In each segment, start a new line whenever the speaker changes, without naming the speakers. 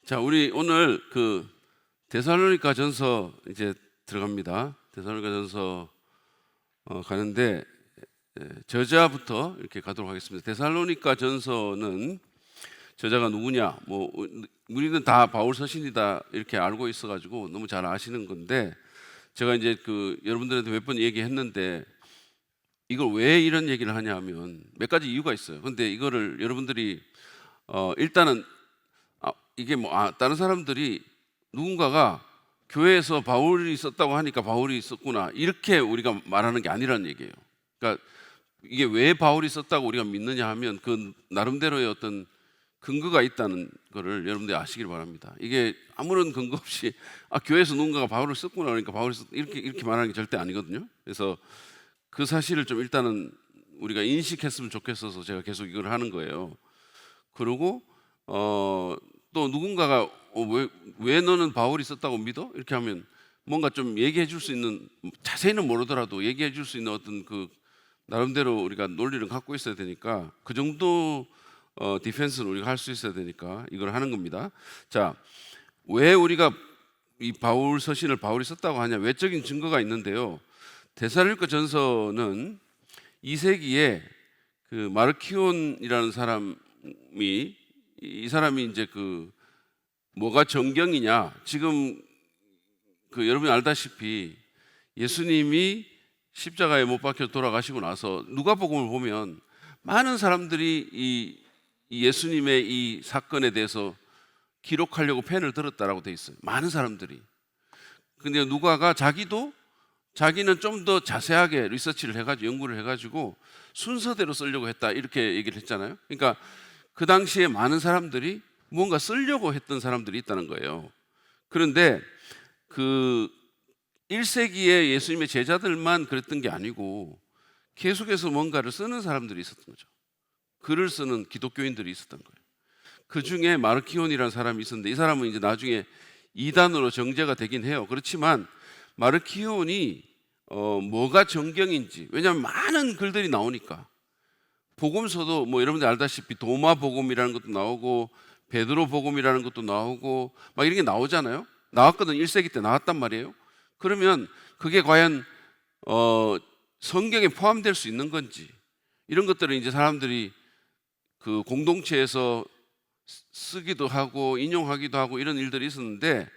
자, 우리 오늘 데살로니가 전서 이제 들어갑니다. 데살로니가 전서 가는데 저자부터 이렇게 가도록 하겠습니다. 데살로니가 전서는 저자가 누구냐? 우리는 다 바울 서신이다 이렇게 알고 있어가지고 너무 잘 아시는 건데, 제가 이제 여러분들한테 몇 번 얘기했는데 이걸 왜 이런 얘기를 하냐면 몇 가지 이유가 있어요. 근데 이거를 여러분들이 일단은 이게 다른 사람들이 누군가가 교회에서 바울이 썼다고 하니까 바울이 썼구나 이렇게 우리가 말하는 게 아니라는 얘기예요. 그러니까 이게 왜 바울이 썼다고 우리가 믿느냐 하면 그 나름대로의 어떤 근거가 있다는 거를 여러분들이 아시길 바랍니다. 이게 아무런 근거 없이 교회에서 누군가가 바울을 썼구나 그러니까 바울이 이렇게 말하는 게 절대 아니거든요. 그래서 그 사실을 좀 일단은 우리가 인식했으면 좋겠어서 제가 계속 이걸 하는 거예요. 그리고 또 누군가가 왜 너는 바울이 썼다고 믿어? 이렇게 하면 뭔가 좀 얘기해 줄 수 있는, 자세히는 모르더라도 얘기해 줄 수 있는 어떤 나름대로 우리가 논리를 갖고 있어야 되니까 그 정도 디펜스는 우리가 할 수 있어야 되니까 이걸 하는 겁니다. 자, 왜 우리가 이 바울 서신을 바울이 썼다고 하냐? 외적인 증거가 있는데요. 데살로니가 전서는 2세기에 마르키온이라는 사람이, 이 사람이 이제 뭐가 정경이냐? 지금 여러분이 알다시피 예수님이 십자가에 못 박혀 돌아가시고 나서 누가복음을 보면 많은 사람들이 이 예수님의 이 사건에 대해서 기록하려고 펜을 들었다라고 돼 있어요. 많은 사람들이. 근데 누가가 자기는 좀 더 자세하게 리서치를 해가지고 연구를 해가지고 순서대로 쓰려고 했다 이렇게 얘기를 했잖아요. 그러니까 그 당시에 많은 사람들이 뭔가 쓰려고 했던 사람들이 있다는 거예요. 그런데 1세기에 예수님의 제자들만 그랬던 게 아니고 계속해서 뭔가를 쓰는 사람들이 있었던 거죠. 글을 쓰는 기독교인들이 있었던 거예요. 그 중에 마르키온이라는 사람이 있었는데 이 사람은 이제 나중에 이단으로 정죄가 되긴 해요. 그렇지만 마르키온이 뭐가 정경인지, 왜냐하면 많은 글들이 나오니까. 복음서도 여러분들 알다시피 도마 복음이라는 것도 나오고 베드로 복음이라는 것도 나오고 막 이런 게 나오잖아요. 나왔거든. 1세기 때 나왔단 말이에요. 그러면 그게 과연 성경에 포함될 수 있는 건지, 이런 것들을 이제 사람들이 공동체에서 쓰기도 하고 인용하기도 하고 이런 일들이 있었는데,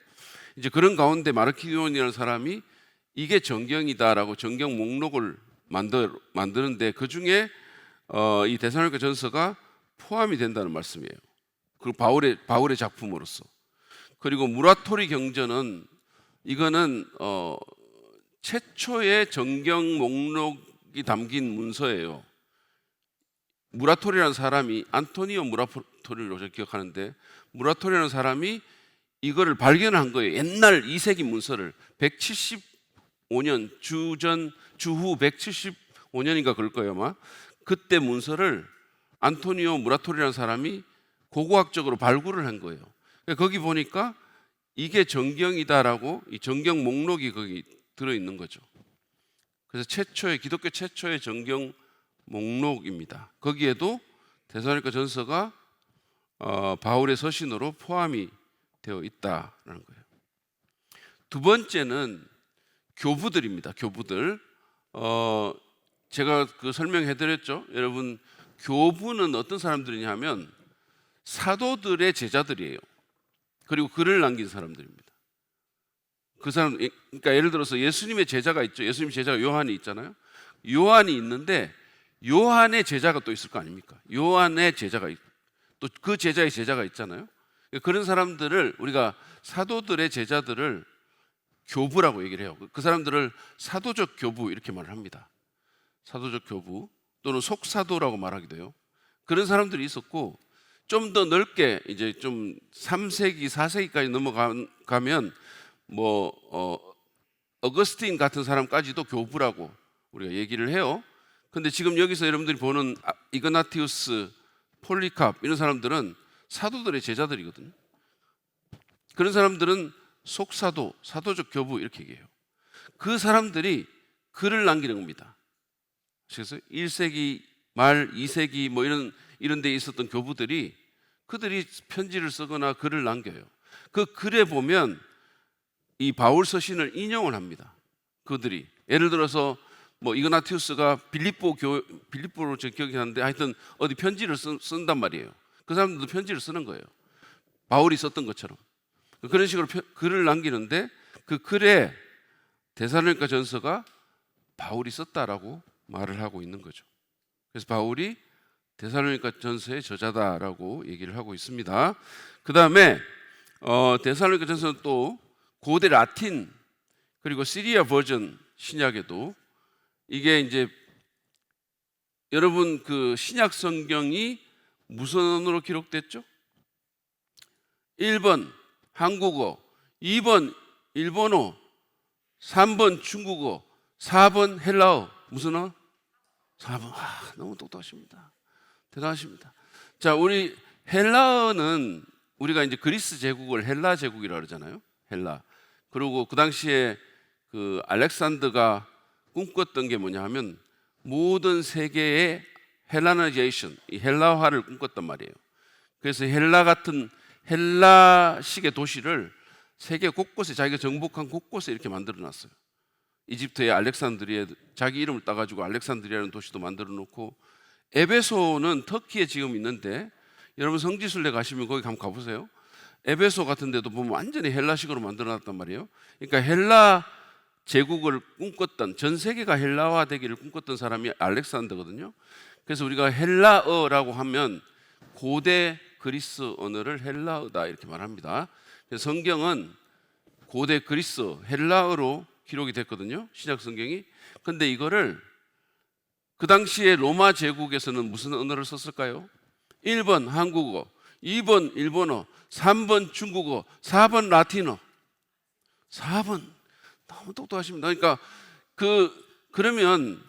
이제 그런 가운데 마르키온이라는 사람이 이게 정경이다라고 정경 목록을 만드는데 그 중에 이 데살로니가 전서가 포함이 된다는 말씀이에요. 그 바울의 작품으로서. 그리고 무라토리 경전은 이거는 최초의 정경 목록이 담긴 문서예요. 무라토리라는 사람이, 안토니오 무라토리로 제가 기억하는데, 무라토리라는 사람이 이거를 발견한 거예요. 옛날 2세기 문서를 175년 주후 175년인가 그럴 거예요 아마. 그때 문서를 안토니오 무라토리라는 사람이 고고학적으로 발굴을 한 거예요. 거기 보니까 이게 정경이다라고 이 정경 목록이 거기 들어있는 거죠. 그래서 기독교 최초의 정경 목록입니다. 거기에도 데살로니가 전서가 바울의 서신으로 포함이 되어 있다라는 거예요. 두 번째는 교부들입니다. 교부들. 제가 설명해드렸죠. 여러분, 교부는 어떤 사람들이냐 하면 사도들의 제자들이에요. 그리고 글을 남긴 사람들입니다. 그러니까 예를 들어서 예수님의 제자가 있죠. 예수님 제자가 요한이 있잖아요. 요한이 있는데 요한의 제자가 또 있을 거 아닙니까? 요한의 제자가 있고 또 그 제자의 제자가 있잖아요. 그런 사람들을 우리가 사도들의 제자들을 교부라고 얘기를 해요. 그 사람들을 사도적 교부 이렇게 말을 합니다. 사도적 교부 또는 속사도라고 말하기도 해요. 그런 사람들이 있었고, 좀 더 넓게 이제 좀 3세기, 4세기까지 넘어가면 어거스틴 같은 사람까지도 교부라고 우리가 얘기를 해요. 근데 지금 여기서 여러분들이 보는 이그나티우스, 폴리캅 이런 사람들은 사도들의 제자들이거든요. 그런 사람들은 속사도, 사도적 교부 이렇게 얘기해요. 그 사람들이 글을 남기는 겁니다. 그래서 1세기 말 2세기 이런 데 있었던 교부들이 그들이 편지를 쓰거나 글을 남겨요. 그 글에 보면 이 바울 서신을 인용을 합니다. 그들이 예를 들어서 뭐 이그나티우스가 빌립보로 저 기억이 나는데 하여튼 어디 편지를 쓴단 말이에요. 그 사람들도 편지를 쓰는 거예요. 바울이 썼던 것처럼 그런 식으로 글을 남기는데 그 글에 데살로니가 전서가 바울이 썼다라고 말을 하고 있는 거죠. 그래서 바울이 데살로니가 전서의 저자다라고 얘기를 하고 있습니다. 그 다음에 데살로니가 전서는 또 고대 라틴 그리고 시리아 버전 신약에도 이게 이제 여러분 그 신약 성경이 무슨 언어로 기록됐죠? 1번 한국어, 2번 일본어, 3번 중국어, 4번 헬라어. 무슨 언어? 4번. 너무 똑똑하십니다. 대단하십니다. 자, 우리 헬라어는 우리가 이제 그리스 제국을 헬라 제국이라고 그러잖아요. 헬라. 그리고 그 당시에 그 알렉산더가 꿈꿨던 게 뭐냐 하면 모든 세계의 헬라나이제이션, 이 헬라화를 꿈꿨단 말이에요. 그래서 헬라 같은 헬라식의 도시를 세계 곳곳에 자기가 정복한 곳곳에 이렇게 만들어 놨어요. 이집트의 알렉산드리아 자기 이름을 따가지고 알렉산드리아라는 도시도 만들어 놓고 에베소는 터키에 지금 있는데 여러분 성지순례 가시면 거기 한번 가보세요. 에베소 같은 데도 보면 완전히 헬라식으로 만들어 놨단 말이에요. 그러니까 헬라 제국을 꿈꿨던 전 세계가 헬라화 되기를 꿈꿨던 사람이 알렉산더거든요. 그래서 우리가 헬라어라고 하면 고대 그리스 언어를 헬라어다 이렇게 말합니다. 그래서 성경은 고대 그리스 헬라어로 기록이 됐거든요. 신약 성경이. 근데 이거를 그 당시에 로마 제국에서는 무슨 언어를 썼을까요? 1번 한국어, 2번 일본어, 3번 중국어, 4번 라틴어. 4번. 너무 똑똑하십니다. 그러니까 그러면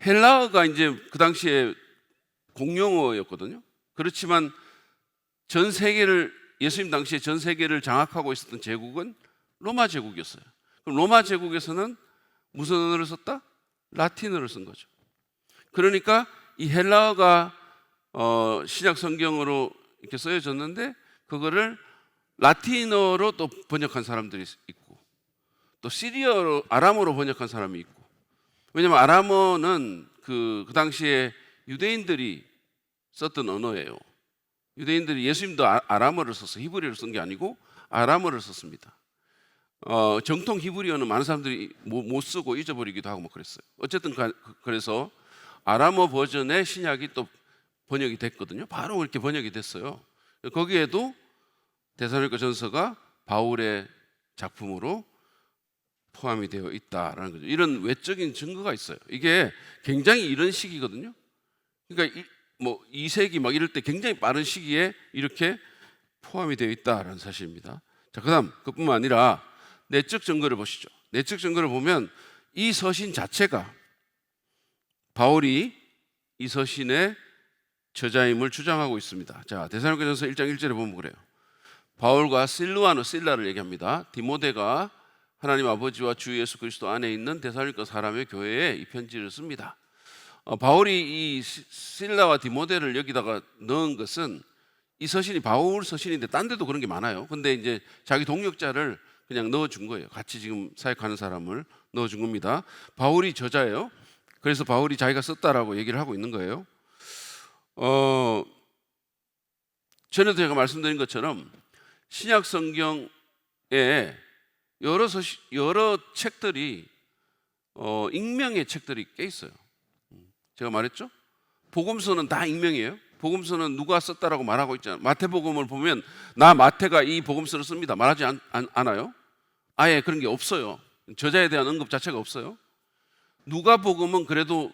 헬라어가 이제 그 당시에 공용어였거든요. 그렇지만 전 세계를 예수님 당시에 전 세계를 장악하고 있었던 제국은 로마 제국이었어요. 그럼 로마 제국에서는 무슨 언어를 썼다? 라틴어를 쓴 거죠. 그러니까 이 헬라어가 신약 성경으로 이렇게 쓰여졌는데 그거를 라틴어로 또 번역한 사람들이 있고 또 시리아로 아람어로 번역한 사람이 있고 왜냐하면 아람어는 그 당시에 유대인들이 썼던 언어예요. 유대인들이 예수님도 아람어를 썼어요. 히브리어를 쓴 게 아니고 아람어를 썼습니다. 정통 히브리어는 많은 사람들이 못 쓰고 잊어버리기도 하고 뭐 그랬어요. 어쨌든 그래서 아람어 버전의 신약이 또 번역이 됐거든요. 바로 이렇게 번역이 됐어요. 거기에도 데살로니가 전서가 바울의 작품으로 포함이 되어 있다라는 거죠. 이런 외적인 증거가 있어요. 이게 굉장히 이런 시기거든요. 그러니까 뭐 2세기 막 이럴 때 굉장히 빠른 시기에 이렇게 포함이 되어 있다라는 사실입니다. 자, 그다음 그뿐만 아니라 내적 증거를 보시죠. 내적 증거를 보면 이 서신 자체가 바울이 이 서신의 저자임을 주장하고 있습니다. 자, 데살로니가전서 1장 1절에 보면 그래요. 바울과 실라를 얘기합니다. 디모데가 하나님 아버지와 주 예수 그리스도 안에 있는 데살로니가 사람의 교회에 이 편지를 씁니다. 바울이 이 실라와 디모데를 여기다가 넣은 것은 이 서신이 바울 서신인데 딴 데도 그런 게 많아요. 근데 이제 자기 동역자를 그냥 넣어준 거예요. 같이 지금 사역하는 사람을 넣어준 겁니다. 바울이 저자예요. 그래서 바울이 자기가 썼다라고 얘기를 하고 있는 거예요. 전에도 제가 말씀드린 것처럼 신약 성경에 여러 책들이 익명의 책들이 꽤 있어요. 제가 말했죠? 복음서는 다 익명이에요. 복음서는 누가 썼다라고 말하고 있잖아요. 마태복음을 보면 나 마태가 이 복음서를 씁니다 말하지 않아요. 아예 그런 게 없어요. 저자에 대한 언급 자체가 없어요. 누가복음은 그래도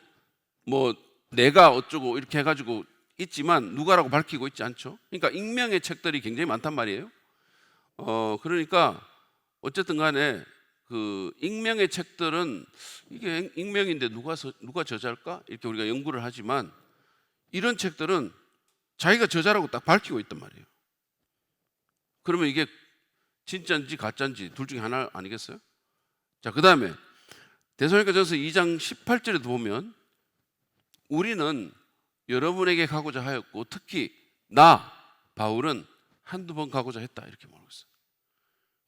뭐 내가 어쩌고 이렇게 해가지고 있지만 누가라고 밝히고 있지 않죠. 그러니까 익명의 책들이 굉장히 많단 말이에요. 그러니까 어쨌든 간에 그 익명의 책들은 이게 익명인데 누가 저자일까? 이렇게 우리가 연구를 하지만 이런 책들은 자기가 저자라고 딱 밝히고 있단 말이에요. 그러면 이게 진짜인지 가짜인지 둘 중에 하나 아니겠어요? 자, 그 다음에 데살로니가전서 2장 18절에도 보면 우리는 여러분에게 가고자 하였고 특히 나 바울은 한두 번 가고자 했다 이렇게 말하고 있어요.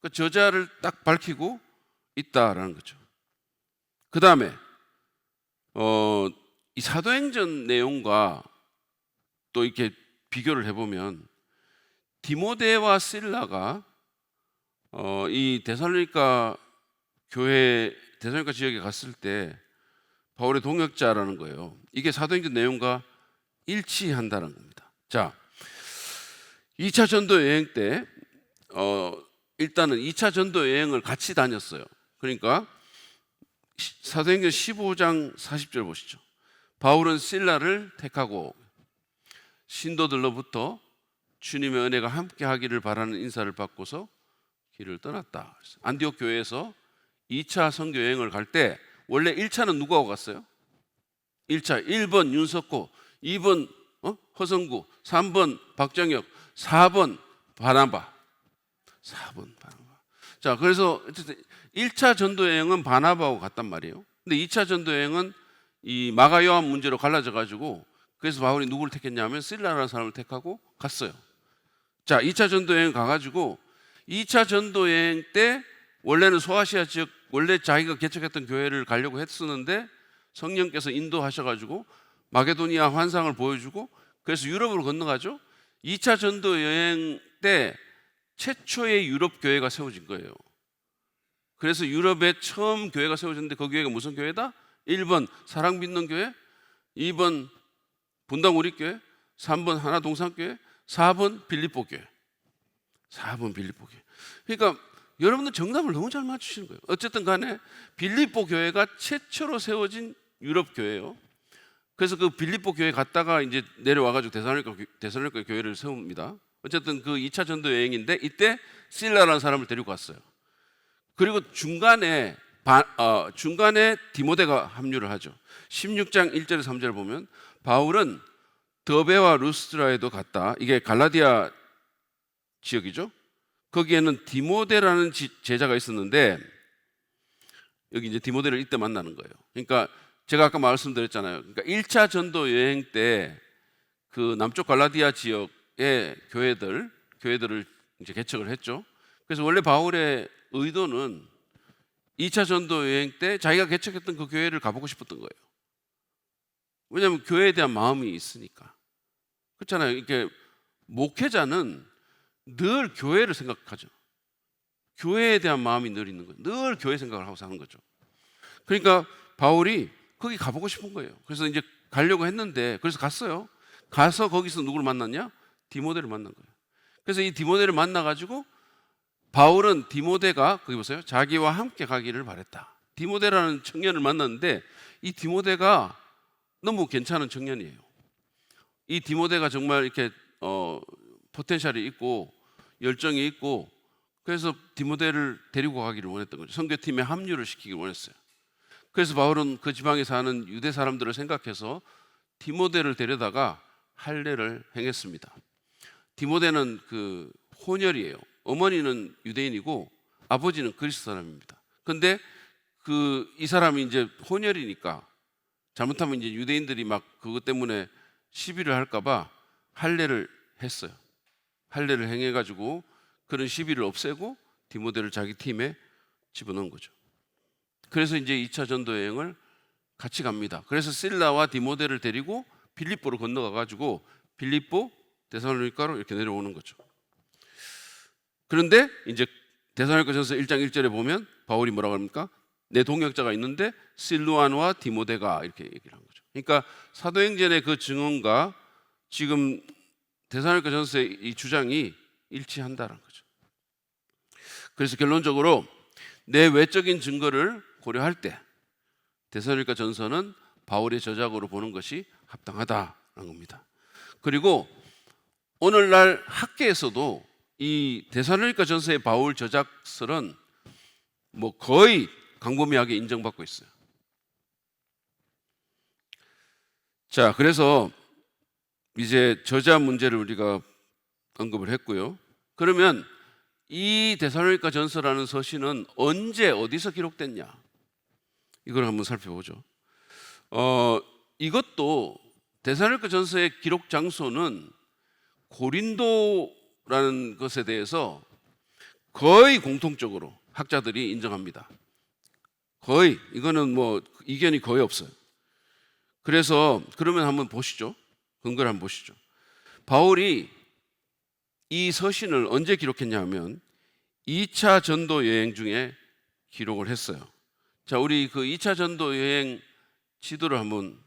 그 저자를 딱 밝히고 있다라는 거죠. 그 다음에 이 사도행전 내용과 또 이렇게 비교를 해보면 디모데와 실라가 이 데살로니가 교회 데살로니가 지역에 갔을 때 바울의 동역자라는 거예요. 이게 사도행전 내용과 일치한다는 겁니다. 자, 2차 전도 여행 때 일단은 2차 전도 여행을 같이 다녔어요. 그러니까 사도행전 15장 40절 보시죠. 바울은 실라를 택하고 신도들로부터 주님의 은혜가 함께 하기를 바라는 인사를 받고서 길을 떠났다. 안디옥 교회에서 2차 선교 여행을 갈 때 원래 1차는 누구하고 갔어요? 1차 1번 윤석호, 2번 허성구, 3번 박정혁, 4번 바나바. 4번 바나바. 자, 그래서 1차 전도 여행은 바나바하고 갔단 말이에요. 근데 2차 전도 여행은 이 마가 요한 문제로 갈라져 가지고 그래서 바울이 누구를 택했냐면 실라라는 사람을 택하고 갔어요. 자, 2차 전도 여행 가가지고 2차 전도 여행 때 원래는 소아시아 지역 원래 자기가 개척했던 교회를 가려고 했었는데 성령께서 인도하셔가지고 마게도니아 환상을 보여주고 그래서 유럽으로 건너가죠. 2차 전도 여행 때 최초의 유럽 교회가 세워진 거예요. 그래서 유럽에 처음 교회가 세워졌는데 그 교회가 무슨 교회다? 1번 사랑 믿는 교회, 2번 분당 우리교회, 3번 하나동산교회, 4번 빌립보 교회. 4번 빌립보 교회. 그러니까 여러분들 정답을 너무 잘 맞추시는 거예요. 어쨌든 간에 빌립보 교회가 최초로 세워진 유럽 교회예요. 그래서 그 빌립보 교회 갔다가 이제 내려와가지고 데살로니가 교회를 세웁니다. 어쨌든 그 2차 전도 여행인데 이때 실라라는 사람을 데리고 갔어요. 그리고 중간에 디모데가 합류를 하죠. 16장 1절 3절 보면 바울은 더베와 루스드라에도 갔다. 이게 갈라디아 지역이죠. 거기에는 디모데라는 제자가 있었는데 여기 이제 디모데를 이때 만나는 거예요. 그러니까 제가 아까 말씀드렸잖아요. 그러니까 1차 전도 여행 때 그 남쪽 갈라디아 지역의 교회들을 이제 개척을 했죠. 그래서 원래 바울의 의도는 2차 전도 여행 때 자기가 개척했던 그 교회를 가보고 싶었던 거예요. 왜냐하면 교회에 대한 마음이 있으니까. 그렇잖아요. 이렇게 목회자는 늘 교회를 생각하죠. 교회에 대한 마음이 늘 있는 거예요. 늘 교회 생각을 하고 사는 거죠. 그러니까 바울이 거기 가보고 싶은 거예요. 그래서 이제 가려고 했는데 그래서 갔어요. 가서 거기서 누구를 만났냐? 디모데를 만난 거예요. 그래서 이 디모데를 만나가지고 바울은 디모데가 거기 보세요. 자기와 함께 가기를 바랬다. 디모데라는 청년을 만났는데 이 디모데가 너무 괜찮은 청년이에요. 이 디모데가 정말 이렇게 포텐셜이 있고 열정이 있고 그래서 디모데를 데리고 가기를 원했던 거죠. 선교팀에 합류를 시키기를 원했어요. 그래서 바울은 그 지방에 사는 유대 사람들을 생각해서 디모데를 데려다가 할례를 행했습니다. 디모데는 그 혼혈이에요. 어머니는 유대인이고 아버지는 그리스 사람입니다. 근데 이 사람이 이제 혼혈이니까 잘못하면 이제 유대인들이 막 그것 때문에 시비를 할까봐 할례를 했어요. 할례를 행해가지고 그런 시비를 없애고 디모데를 자기 팀에 집어넣은 거죠. 그래서 이제 2차 전도 여행을 같이 갑니다. 그래서 실라와 디모데를 데리고 빌립보로 건너가가지고 빌립보, 데살로니가로 이렇게 내려오는 거죠. 그런데 이제 데살로니가전서 1장 1절에 보면 바울이 뭐라고 합니까? 내 동역자가 있는데 실루안과 디모데가 이렇게 얘기를 한 거죠. 그러니까 사도행전의 그 증언과 지금 데살로니가전서의 이 주장이 일치한다는 거죠. 그래서 결론적으로 내 외적인 증거를 고려할 때 데살로니가전서는 바울의 저작으로 보는 것이 합당하다는 겁니다. 그리고 오늘날 학계에서도 이 데살로니가전서의 바울 저작설은 뭐 거의 광범위하게 인정받고 있어요. 자, 그래서 이제 저자 문제를 우리가 언급을 했고요. 그러면 이 데살로니가전서라는 서신은 언제 어디서 기록됐냐? 이걸 한번 살펴보죠. 이것도 데살로니가전서의 기록 장소는 고린도라는 것에 대해서 거의 공통적으로 학자들이 인정합니다. 거의, 이거는 뭐 이견이 거의 없어요. 그래서 그러면 한번 보시죠. 근거를 한번 보시죠. 바울이 이 서신을 언제 기록했냐 하면 2차 전도 여행 중에 기록을 했어요. 자, 우리 그 2차 전도 여행 지도를 한번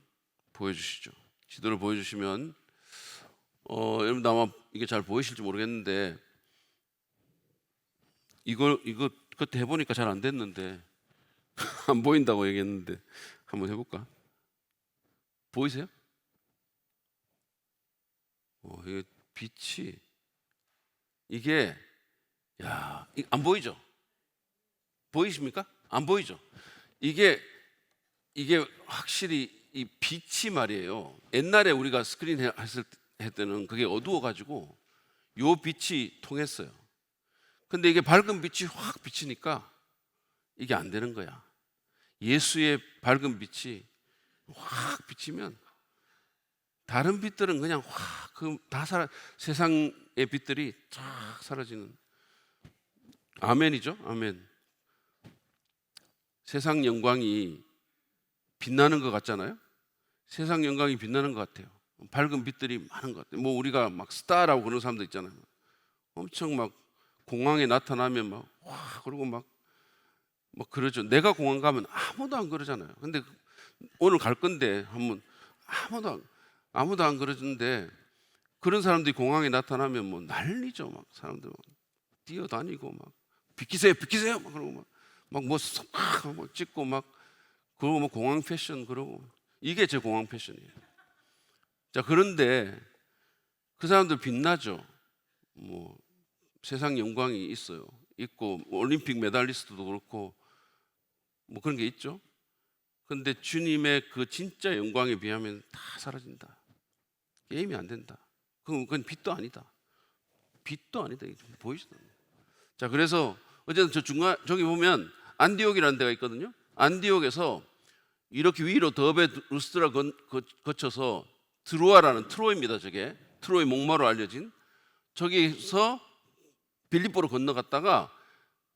보여주시죠. 지도를 보여주시면 여러분 아마 이게 잘 보이실지 모르겠는데 이거 그때 해보니까 잘 안 됐는데 안 보인다고 얘기했는데 한번 해볼까? 보이세요? 이게 빛이 이게 안 보이죠? 보이십니까? 안 보이죠? 이게 확실히 이 빛이 말이에요. 옛날에 우리가 스크린 했을 때는 그게 어두워가지고 요 빛이 통했어요. 근데 이게 밝은 빛이 확 비치니까 이게 안 되는 거야. 예수의 밝은 빛이 확 비치면 다른 빛들은 그냥 확 다 세상의 빛들이 쫙 사라지는. 아멘이죠? 아멘. 세상 영광이 빛나는 것 같잖아요. 세상 영광이 빛나는 것 같아요. 밝은 빛들이 많은 것 같아요. 뭐 우리가 막 스타라고 그러는 사람도 있잖아요. 엄청 막 공항에 나타나면 막 와 그러고 막 그러죠. 내가 공항 가면 아무도 안 그러잖아요. 근데 오늘 갈 건데 한번 아무도 안 그러는데 그런 사람들이 공항에 나타나면 뭐 난리죠. 막 사람들 막 뛰어다니고 막 비키세요 막 그러고 막 찍고 막 그러고 뭐 공항 패션 그러고 이게 제 공항 패션이에요. 자, 그런데 그 사람들 빛나죠. 뭐 세상 영광이 있고 올림픽 메달리스트도 그렇고 뭐 그런 게 있죠. 근데 주님의 그 진짜 영광에 비하면 다 사라진다. 게임이 안 된다. 그건 빛도 아니다. 빛도 아니다. 보이시죠? 자, 그래서 어쨌든 저기 보면 안디옥이라는 데가 있거든요. 안디옥에서 이렇게 위로 더베 루스트라 거쳐서 드로아라는 트로이입니다. 저게 트로이 목마로 알려진 저기서 빌립보로 건너갔다가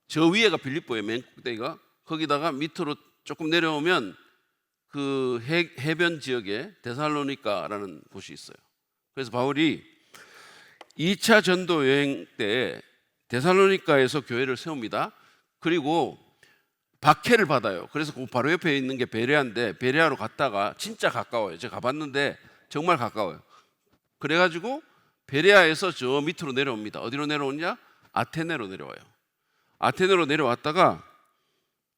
저 위에가 빌립보의 맨 꼭대기가 거기다가 밑으로 조금 내려오면 그 해변 지역에 데살로니가라는 곳이 있어요. 그래서 바울이 2차 전도 여행 때 데살로니가에서 교회를 세웁니다. 그리고 박해를 받아요. 그래서 그 바로 옆에 있는 게 베레아인데 베레아로 갔다가 진짜 가까워요. 제가 가봤는데 정말 가까워요. 그래가지고 베레아에서 저 밑으로 내려옵니다. 어디로 내려오냐? 아테네로 내려와요. 아테네로 내려왔다가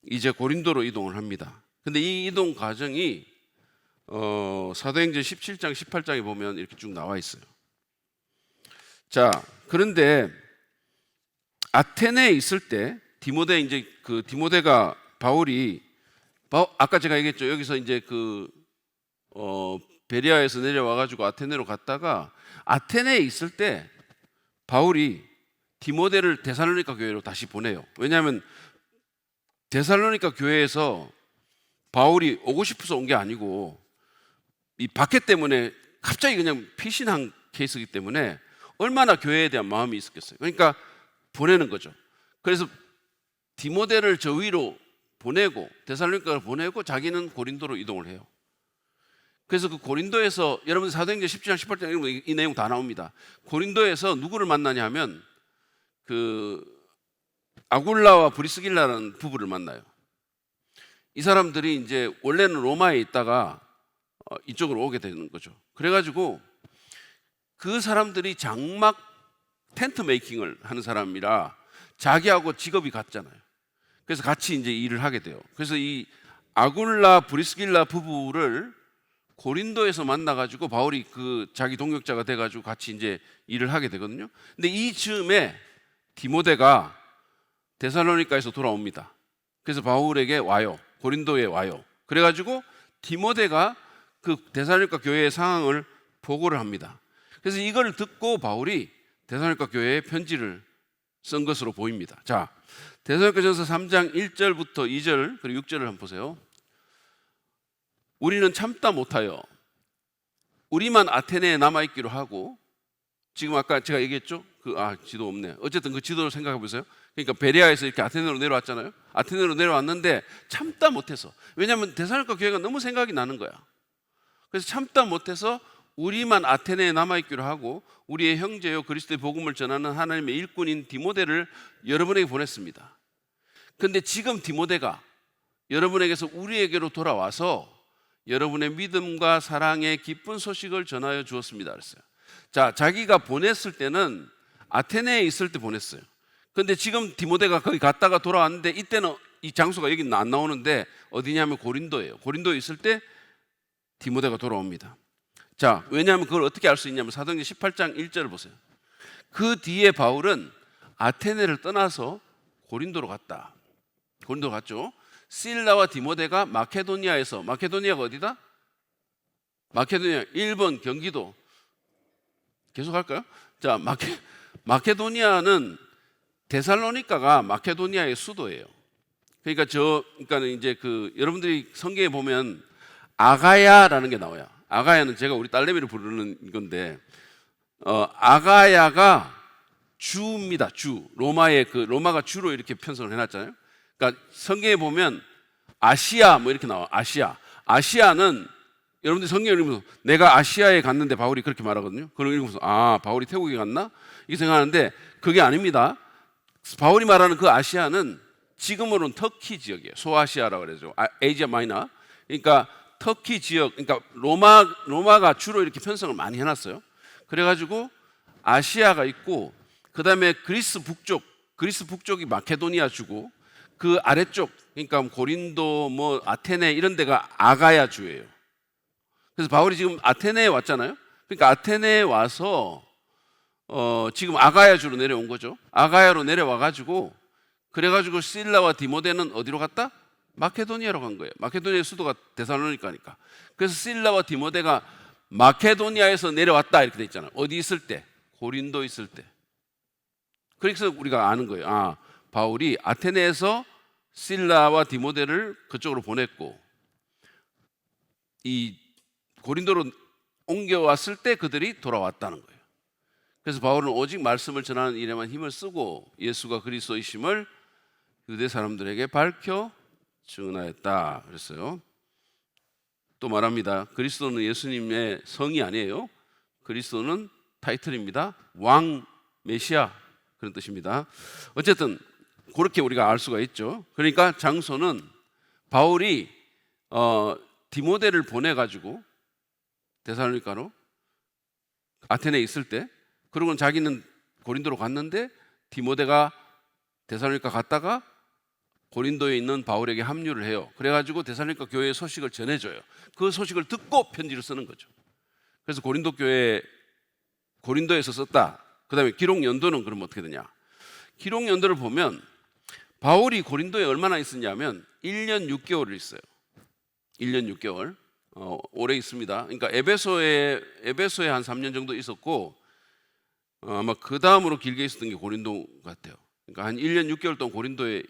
이제 고린도로 이동을 합니다. 근데 이 이동 과정이 사도행전 17장 18장에 보면 이렇게 쭉 나와 있어요. 자, 그런데 아테네에 있을 때 디모데가 아까 제가 얘기했죠. 여기서 이제 베리아에서 내려와 가지고 아테네로 갔다가 아테네에 있을 때 바울이 디모데를 데살로니가 교회로 다시 보내요. 왜냐하면 데살로니가 교회에서 바울이 오고 싶어서 온 게 아니고 이 박해 때문에 갑자기 그냥 피신한 케이스이기 때문에 얼마나 교회에 대한 마음이 있었겠어요. 그러니까 보내는 거죠. 그래서 디모데를 저 위로 보내고 데살로니가를 보내고 자기는 고린도로 이동을 해요. 그래서 그 고린도에서 여러분 사도행전 17장 18장 이 내용 다 나옵니다. 고린도에서 누구를 만나냐 하면 그 아굴라와 브리스길라라는 부부를 만나요. 이 사람들이 이제 원래는 로마에 있다가 이쪽으로 오게 되는 거죠. 그래가지고 그 사람들이 장막 텐트 메이킹을 하는 사람이라 자기하고 직업이 같잖아요. 그래서 같이 이제 일을 하게 돼요. 그래서 이 아굴라 브리스길라 부부를 고린도에서 만나가지고 바울이 그 자기 동역자가 돼가지고 같이 이제 일을 하게 되거든요. 근데 이 즈음에 디모데가 데살로니가에서 돌아옵니다. 그래서 바울에게 와요. 고린도에 와요. 그래가지고 디모데가 그 데살로니가 교회의 상황을 보고를 합니다. 그래서 이걸 듣고 바울이 데살로니가 교회에 편지를 쓴 것으로 보입니다. 자, 데살로니가전서 3장 1절부터 2절 그리고 6절을 한번 보세요. 우리는 참다 못하여 우리만 아테네에 남아있기로 하고 지금 아까 제가 얘기했죠? 지도 없네. 어쨌든 그 지도를 생각해 보세요. 그러니까 베레아에서 이렇게 아테네로 내려왔잖아요. 아테네로 내려왔는데 참다 못해서, 왜냐하면 데살로니가 교회가 너무 생각이 나는 거야. 그래서 참다 못해서 우리만 아테네에 남아있기로 하고 우리의 형제요 그리스도의 복음을 전하는 하나님의 일꾼인 디모데를 여러분에게 보냈습니다. 그런데 지금 디모데가 여러분에게서 우리에게로 돌아와서 여러분의 믿음과 사랑의 기쁜 소식을 전하여 주었습니다 그랬어요. 자, 자기가 보냈을 때는 아테네에 있을 때 보냈어요. 그런데 지금 디모데가 거기 갔다가 돌아왔는데, 이때는 이 장소가 여기 안 나오는데 어디냐면 고린도예요. 고린도에 있을 때 디모데가 돌아옵니다. 자, 왜냐하면 그걸 어떻게 알 수 있냐면 사도행전 18장 1절을 보세요. 그 뒤에 바울은 아테네를 떠나서 고린도로 갔다. 고린도로 갔죠. 실라와 디모데가 마케도니아에서, 마케도니아가 어디다? 마케도니아, 일본, 경기도. 계속 할까요? 자, 마케도니아는 데살로니가가 마케도니아의 수도예요. 그러니까 이제 여러분들이 성경에 보면 아가야라는 게 나와요. 아가야는 제가 우리 딸내미를 부르는 건데, 아가야가 주입니다. 주. 로마가 주로 이렇게 편성을 해놨잖아요. 그러니까 성경에 보면 아시아 뭐 이렇게 나와. 아시아는 여러분들 성경을 읽으면서 내가 아시아에 갔는데 바울이 그렇게 말하거든요. 그걸 읽으면서 바울이 태국에 갔나? 이렇게 생각하는데 그게 아닙니다. 바울이 말하는 그 아시아는 지금으로는 터키 지역이에요. 소아시아라고 그러죠. 아시아 마이너. 그러니까 터키 지역, 그러니까 로마가 주로 이렇게 편성을 많이 해놨어요. 그래가지고 아시아가 있고, 그 다음에 그리스 북쪽이 마케도니아 주고, 그 아래쪽, 그러니까 고린도, 아테네 이런 데가 아가야 주예요. 그래서 바울이 지금 아테네에 왔잖아요. 그러니까 아테네에 와서 지금 아가야 주로 내려온 거죠. 아가야로 내려와가지고, 그래가지고 실라와 디모데는 어디로 갔다? 마케도니아로 간 거예요. 마케도니아의 수도가 데살로니가니까. 그래서 실라와 디모데가 마케도니아에서 내려왔다 이렇게 돼 있잖아요. 어디 있을 때? 고린도 있을 때. 그래서 우리가 아는 거예요. 바울이 아테네에서 실라와 디모데를 그쪽으로 보냈고, 이 고린도로 옮겨왔을 때 그들이 돌아왔다는 거예요. 그래서 바울은 오직 말씀을 전하는 일에만 힘을 쓰고 예수가 그리스도이심을 유대 사람들에게 밝혀 증언하였다 그랬어요. 또 말합니다. 그리스도는 예수님의 성이 아니에요. 그리스도는 타이틀입니다. 왕, 메시아, 그런 뜻입니다. 어쨌든 그렇게 우리가 알 수가 있죠. 그러니까 장소는 바울이 디모데를 보내가지고 데살로니가로 아테네에 있을 때, 그리고는 자기는 고린도로 갔는데 디모데가 데살로니가 갔다가 고린도에 있는 바울에게 합류를 해요. 그래가지고 데살로니가 교회의 소식을 전해줘요. 그 소식을 듣고 편지를 쓰는 거죠. 그래서 고린도 교회 고린도에서 썼다. 그 다음에 기록 연도는 그럼 어떻게 되냐? 기록 연도를 보면 바울이 고린도에 얼마나 있었냐면 1년 6개월을 있어요. 1년 6개월 오래 있습니다. 그러니까 에베소에 한 3년 정도 있었고, 아마 그 다음으로 길게 있었던 게 고린도 같아요. 그러니까 한 1년 6개월 동안 고린도에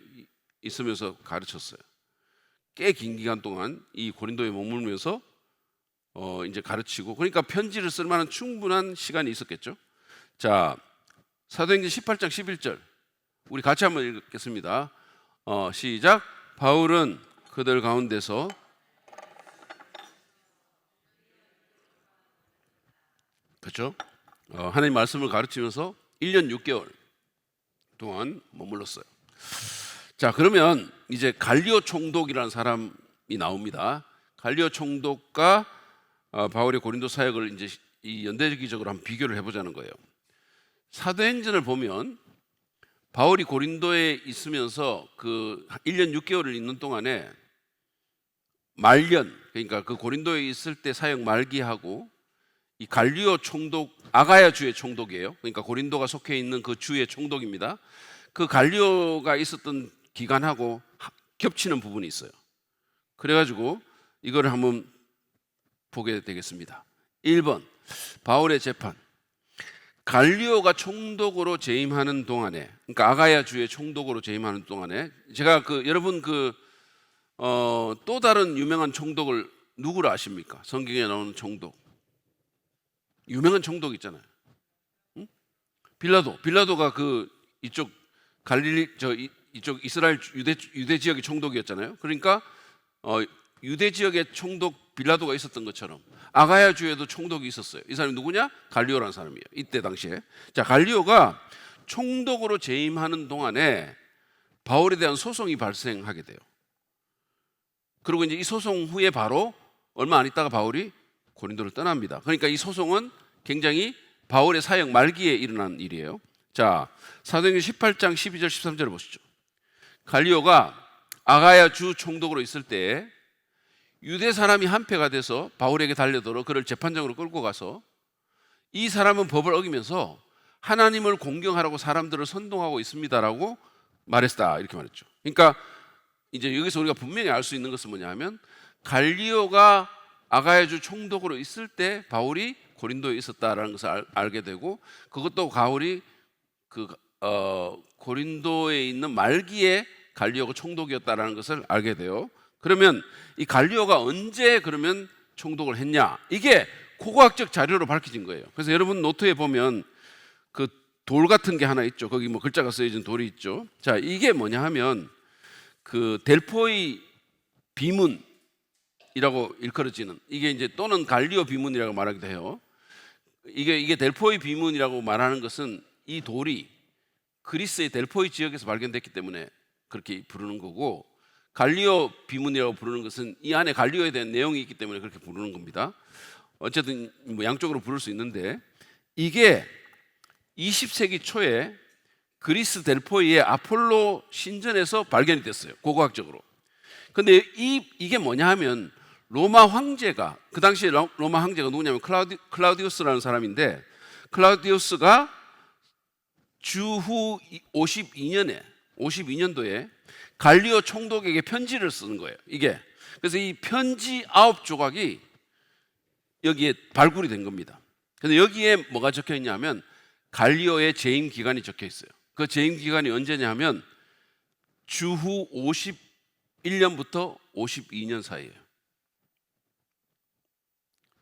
있으면서 가르쳤어요. 꽤 긴 기간 동안 이 고린도에 머물면서 이제 가르치고, 그러니까 편지를 쓸 만한 충분한 시간이 있었겠죠. 자, 사도행전 18장 11절 우리 같이 한번 읽겠습니다. 시작. 바울은 그들 가운데서 그렇죠? 하나님 말씀을 가르치면서 1년 6개월 동안 머물렀어요. 자, 그러면 이제 갈리오 총독이라는 사람이 나옵니다. 갈리오 총독과 바울의 고린도 사역을 이제 이 연대기적으로 한번 비교를 해보자는 거예요. 사도행전을 보면 바울이 고린도에 있으면서 그 1년 6개월을 있는 동안에 말년, 그러니까 그 고린도에 있을 때 사역 말기하고 이 갈리오 총독, 아가야 주의 총독이에요. 그러니까 고린도가 속해 있는 그 주의 총독입니다. 그 갈리오가 있었던 기간하고 겹치는 부분이 있어요. 그래가지고 이거를 한번 보게 되겠습니다. 1번 바울의 재판. 갈리오가 총독으로 재임하는 동안에, 그러니까 아가야 주의 총독으로 재임하는 동안에, 제가 여러분 또 다른 유명한 총독을 누구를 아십니까? 성경에 나오는 총독. 유명한 총독 있잖아요. 응? 빌라도가 그 이쪽 갈릴리 이쪽 이스라엘 유대 지역의 총독이었잖아요. 그러니까 유대 지역의 총독 빌라도가 있었던 것처럼 아가야 주에도 총독이 있었어요. 이 사람이 누구냐? 갈리오라는 사람이에요. 이때 당시에. 자, 갈리오가 총독으로 재임하는 동안에 바울에 대한 소송이 발생하게 돼요. 그리고 이제 이 소송 후에 바로 얼마 안 있다가 바울이 고린도를 떠납니다. 그러니까 이 소송은 굉장히 바울의 사역 말기에 일어난 일이에요. 자, 사도행전 18장 12절 13절을 보시죠. 갈리오가 아가야 주 총독으로 있을 때 유대 사람이 한패가 돼서 바울에게 달려들어 그를 재판장으로 끌고 가서 이 사람은 법을 어기면서 하나님을 공경하라고 사람들을 선동하고 있습니다라고 말했다, 이렇게 말했죠. 그러니까 이제 여기서 우리가 분명히 알 수 있는 것은 뭐냐 하면 갈리오가 아가야 주 총독으로 있을 때 바울이 고린도에 있었다라는 것을 알게 되고, 그것도 바울이 고린도에 있는 말기에 갈리오가 총독이었다라는 것을 알게 돼요. 그러면 이 갈리오가 언제 그러면 총독을 했냐? 이게 고고학적 자료로 밝혀진 거예요. 그래서 여러분 노트에 보면 그 돌 같은 게 하나 있죠. 거기 뭐 글자가 쓰여진 돌이 있죠. 자, 이게 뭐냐 하면 그 델포이 비문이라고 일컬어지는, 이게 이제 또는 갈리오 비문이라고 말하기도 해요. 이게 델포이 비문이라고 말하는 것은 이 돌이 그리스의 델포이 지역에서 발견됐기 때문에 그렇게 부르는 거고, 갈리오 비문이라고 부르는 것은 이 안에 갈리오에 대한 내용이 있기 때문에 그렇게 부르는 겁니다. 어쨌든 뭐 양쪽으로 부를 수 있는데, 이게 20세기 초에 그리스 델포이의 아폴로 신전에서 발견이 됐어요. 고고학적으로. 근데 이게 뭐냐 하면 로마 황제가, 그 당시에 로마 황제가 누구냐면 클라우디우스라는 사람인데, 클라우디우스가 주후 52년도에 갈리오 총독에게 편지를 쓰는 거예요. 이게. 그래서 이 편지 9조각이 여기에 발굴이 된 겁니다. 근데 여기에 뭐가 적혀 있냐면 갈리오의 재임 기간이 적혀 있어요. 그 재임 기간이 언제냐 하면 주후 51년부터 52년 사이예요.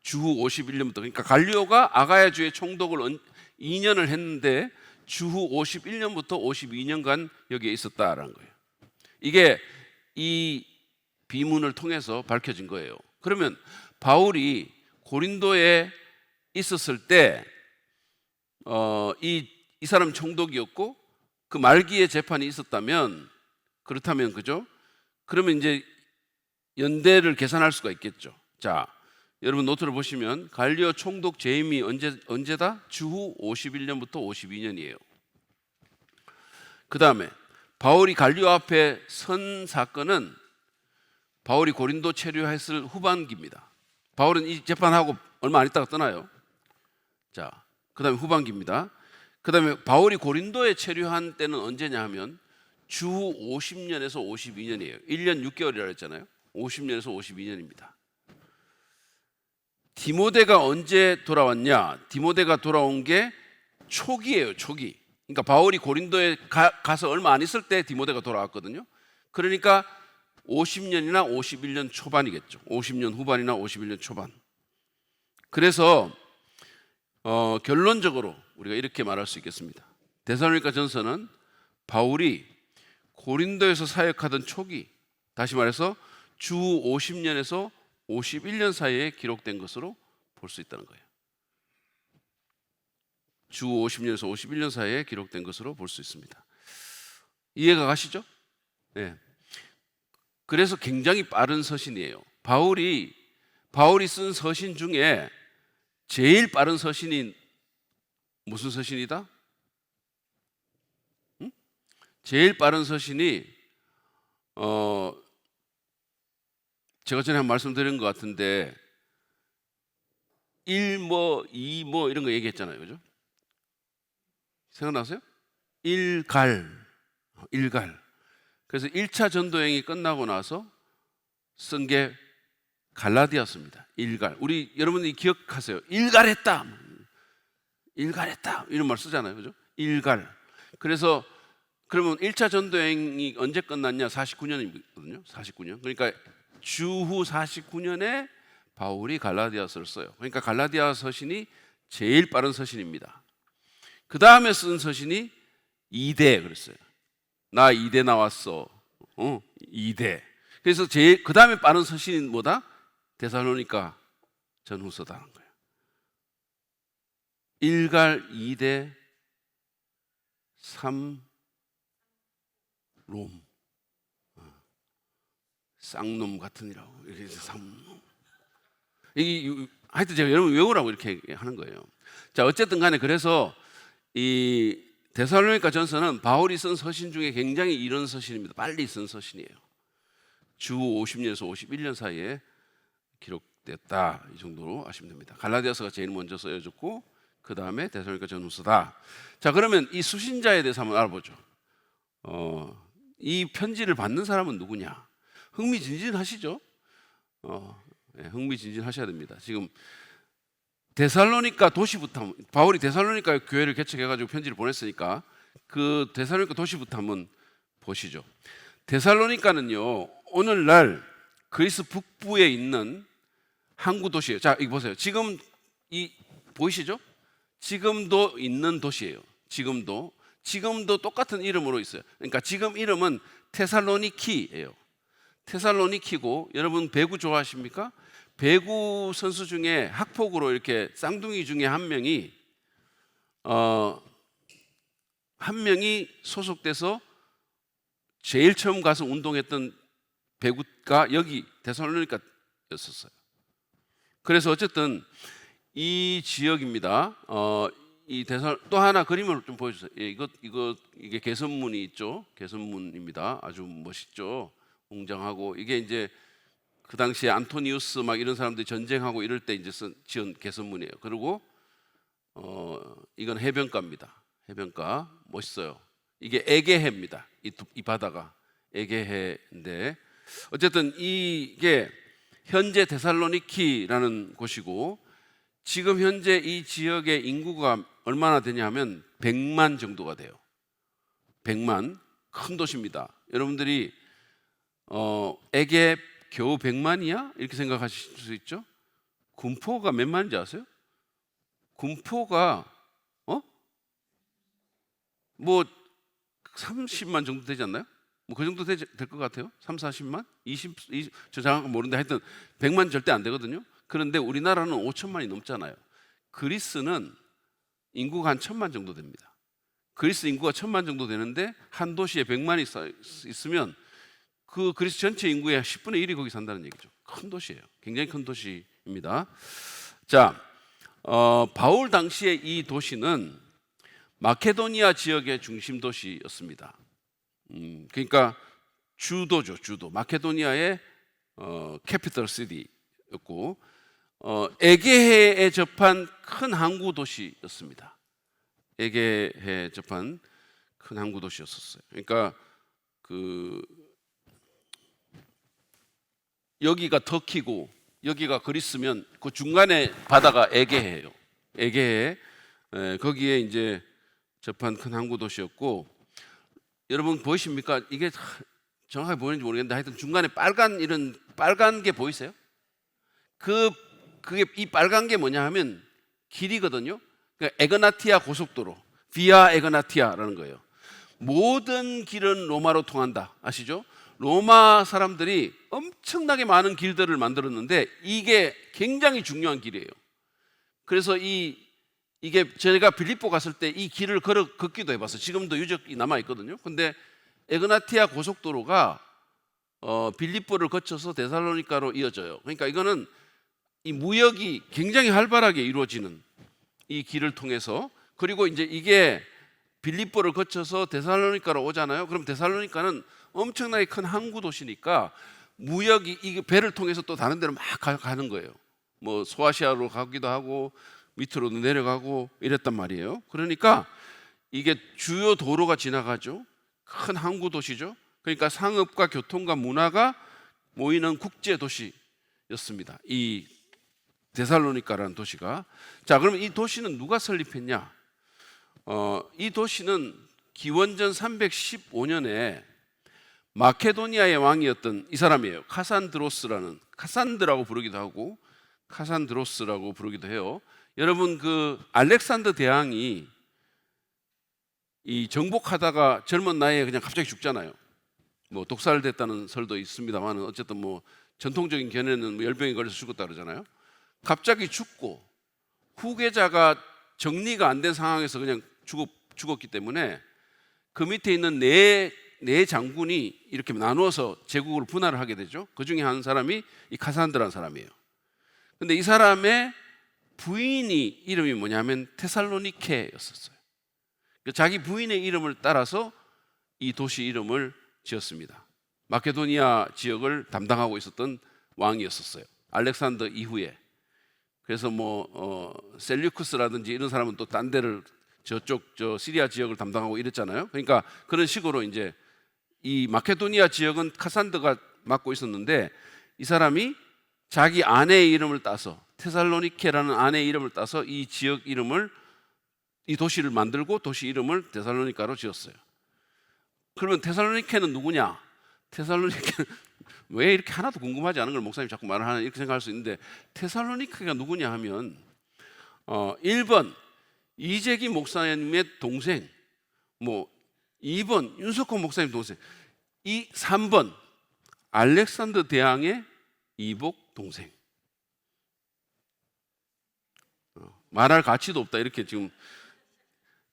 주후 51년부터. 그러니까 갈리오가 아가야 주의 총독을 2년을 했는데 주후 51년부터 52년간 여기에 있었다라는 거예요. 이게 이 비문을 통해서 밝혀진 거예요. 그러면 바울이 고린도에 있었을 때 이 사람 총독이었고 그 말기에 재판이 있었다면, 그렇다면 그죠? 그러면 이제 연대를 계산할 수가 있겠죠. 자, 여러분 노트를 보시면 갈리오 총독 재임이 언제다? 주후 51년부터 52년이에요. 그 다음에 바울이 갈리오 앞에 선 사건은 바울이 고린도 체류했을 후반기입니다. 바울은 이 재판하고 얼마 안 있다가 떠나요. 자, 그 다음에 후반기입니다. 그 다음에 바울이 고린도에 체류한 때는 언제냐 하면 주후 50년에서 52년이에요. 1년 6개월이라고 했잖아요. 50년에서 52년입니다. 디모데가 언제 돌아왔냐? 디모데가 돌아온 게 초기예요. 초기. 그러니까 바울이 고린도에 가서 얼마 안 있을 때 디모데가 돌아왔거든요. 그러니까 50년이나 51년 초반이겠죠. 50년 후반이나 51년 초반. 그래서 결론적으로 우리가 이렇게 말할 수 있겠습니다. 데살로니가 전서는 바울이 고린도에서 사역하던 초기, 다시 말해서 주 50년에서 51년 사이에 기록된 것으로 볼 수 있다는 거예요. 주 50년에서 51년 사이에 기록된 것으로 볼 수 있습니다. 이해가 가시죠? 네. 그래서 굉장히 빠른 서신이에요. 바울이 쓴 서신 중에 제일 빠른 서신이 무슨 서신이다? 응? 제일 빠른 서신이 제가 전에 한번 말씀드린 것 같은데 1뭐 2뭐 이런 거 얘기했잖아요. 그죠? 생각나세요? 일갈. 그래서 1차 전도행이 끝나고 나서 쓴 게 갈라디아서입니다. 일갈. 우리 여러분이 기억하세요. 일갈했다 이런 말 쓰잖아요. 그죠? 일갈. 그래서 그러면 1차 전도행이 언제 끝났냐? 49년이거든요. 49년. 그러니까 주후 49년에 바울이 갈라디아서를 써요. 그러니까 갈라디아 서신이 제일 빠른 서신입니다. 그 다음에 쓴 서신이 2대 그랬어요. 나 2대 나왔어. 2대. 그래서 그 다음에 빠른 서신이 뭐다? 데살로니가 전후서다는 거예요. 1갈 2대 3 롬. 쌍놈 같으니라고 이렇게 해서 3놈. 하여튼 제가 여러분 외우라고 이렇게 하는 거예요. 자, 어쨌든 간에 그래서 이 데살로니가 전서는 바울이 쓴 서신 중에 굉장히 이른 서신입니다. 빨리 쓴 서신이에요. 주 50년에서 51년 사이에 기록됐다, 이 정도로 아시면 됩니다. 갈라디아서가 제일 먼저 쓰여졌고 그 다음에 데살로니가 전후서다. 자, 그러면 이 수신자에 대해서 한번 알아보죠. 이 편지를 받는 사람은 누구냐? 흥미진진하시죠? 네, 흥미진진하셔야 됩니다. 지금 데살로니가 도시부터, 바울이 데살로니가 교회를 개척해가지고 편지를 보냈으니까 그 데살로니가 도시부터 한번 보시죠. 데살로니가는요, 오늘날 그리스 북부에 있는 항구 도시예요. 자, 이거 보세요. 지금 이 보이시죠? 지금도 있는 도시예요. 지금도 똑같은 이름으로 있어요. 그러니까 지금 이름은 테살로니키예요. 테살로니키고, 여러분 배구 좋아하십니까? 배구 선수 중에 학폭으로 이렇게 쌍둥이 중에 한 명이 소속돼서 제일 처음 가서 운동했던 배구가 여기 데살로니카였었어요. 그래서 어쨌든 이 지역입니다. 또 하나 그림을 좀 보여주세요. 예, 이게 개선문이 있죠. 개선문입니다. 아주 멋있죠. 웅장하고, 이게 이제 그 당시에 안토니우스 막 이런 사람들이 전쟁하고 이럴 때 이제 지은 개선문이에요. 그리고 이건 해변가입니다. 해변가 멋있어요. 이게 에게해입니다. 이 바다가 에게해인데, 어쨌든 이게 현재 데살로니키라는 곳이고, 지금 현재 이 지역의 인구가 얼마나 되냐면 100만 정도가 돼요. 100만, 큰 도시입니다. 여러분들이 에게 겨우 100만이야? 이렇게 생각하실 수 있죠? 군포가 몇 만인지 아세요? 군포가 뭐 30만 정도 되지 않나요? 뭐 그 정도 될 것 같아요. 3, 40만? 20, 저 정확히 모르는데 하여튼 100만 절대 안 되거든요. 그런데 우리나라는 5천만이 넘잖아요. 그리스는 인구가 한 1,000만 정도 됩니다. 그리스 인구가 1,000만 정도 되는데 한 도시에 100만이 있으면 그 그리스 전체 인구의 10분의 1이 거기 산다는 얘기죠. 큰 도시예요. 굉장히 큰 도시입니다. 자, 바울 당시에 이 도시는 마케도니아 지역의 중심 도시였습니다. 그러니까 주도 마케도니아의 캐피털 시티였고, 에게해에 접한 큰 항구 도시였습니다. 에게해에 접한 큰 항구 도시였었어요. 그러니까 여기가 터키고 여기가 그리스면 그 중간에 바다가 에게해예요. 에게해, 거기에 이제 접한 큰 항구 도시였고, 여러분 보이십니까? 이게 정확하게 보이는지 모르겠는데 하여튼 중간에 빨간 게 보이세요? 그게 이 빨간 게 뭐냐 하면 길이거든요. 그러니까 에그나티아 고속도로, 비아 에그나티아라는 거예요. 모든 길은 로마로 통한다. 아시죠? 로마 사람들이 엄청나게 많은 길들을 만들었는데 이게 굉장히 중요한 길이에요. 그래서 이게 제가 빌립보 갔을 때 이 길을 걷기도 해봤어요. 지금도 유적이 남아 있거든요. 근데 에그나티아 고속도로가 빌립보를 거쳐서 데살로니카로 이어져요. 그러니까 이거는 이 무역이 굉장히 활발하게 이루어지는 이 길을 통해서, 그리고 이제 이게 빌립보를 거쳐서 데살로니카로 오잖아요. 그럼 데살로니카는 엄청나게 큰 항구 도시니까 무역이 이 배를 통해서 또 다른 데로 막 가는 거예요. 뭐 소아시아로 가기도 하고 밑으로 내려가고 이랬단 말이에요. 그러니까 이게 주요 도로가 지나가죠. 큰 항구 도시죠. 그러니까 상업과 교통과 문화가 모이는 국제 도시였습니다. 이 데살로니카라는 도시가. 자, 그러면 이 도시는 누가 설립했냐? 이 도시는 기원전 315년에 마케도니아의 왕이었던 이 사람이에요. 카산드라고 부르기도 하고 카산드로스라고 부르기도 해요. 여러분 그 알렉산더 대왕이 이 정복하다가 젊은 나이에 그냥 갑자기 죽잖아요. 뭐 독살됐다는 설도 있습니다만 어쨌든 뭐 전통적인 견해는 뭐 열병에 걸려서 죽었다 그러잖아요. 갑자기 죽고 후계자가 정리가 안 된 상황에서 그냥 죽었기 때문에 그 밑에 있는 네 장군이 이렇게 나누어서 제국으로 분할을 하게 되죠. 그 중에 한 사람이 이 카산드라는 사람이에요. 근데 이 사람의 부인이 이름이 뭐냐면 테살로니케였었어요. 자기 부인의 이름을 따라서 이 도시 이름을 지었습니다. 마케도니아 지역을 담당하고 있었던 왕이었었어요. 알렉산더 이후에. 그래서 뭐 셀류쿠스라든지 이런 사람은 또 딴 데를 저쪽 시리아 지역을 담당하고 이랬잖아요. 그러니까 그런 식으로 이제 이 마케도니아 지역은 카산드가 맡고 있었는데 이 사람이 자기 아내의 이름을 따서 테살로니케라는 아내의 이름을 따서 이 지역 이름을 이 도시를 만들고 도시 이름을 데살로니카로 지었어요. 그러면 테살로니케는 누구냐? 테살로니케는 왜 이렇게 하나도 궁금하지 않은 걸 목사님이 자꾸 말을 하나 이렇게 생각할 수 있는데 테살로니케가 누구냐 하면 1번 이재기 목사님의 동생, 뭐 2번 윤석호 목사님 동생, 3번 알렉산더 대왕의 이복 동생. 말할 가치도 없다 이렇게 지금.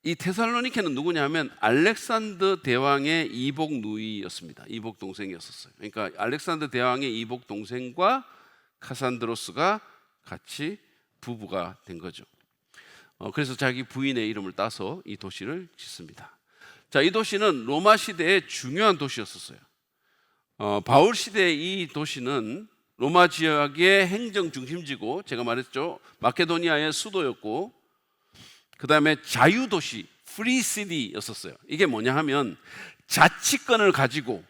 이 테살로니케는 누구냐면 알렉산더 대왕의 이복 누이였습니다. 이복 동생이었어요. 그러니까 알렉산더 대왕의 이복 동생과 카산드로스가 같이 부부가 된 거죠. 그래서 자기 부인의 이름을 따서 이 도시를 짓습니다. 자, 이 도시는 로마 시대의 중요한 도시였었어요. 바울 시대의 이 도시는 로마 지역의 행정 중심지고 제가 말했죠. 마케도니아의 수도였고 그 다음에 자유도시, 프리시티였었어요. 이게 뭐냐 하면 자치권을 가지고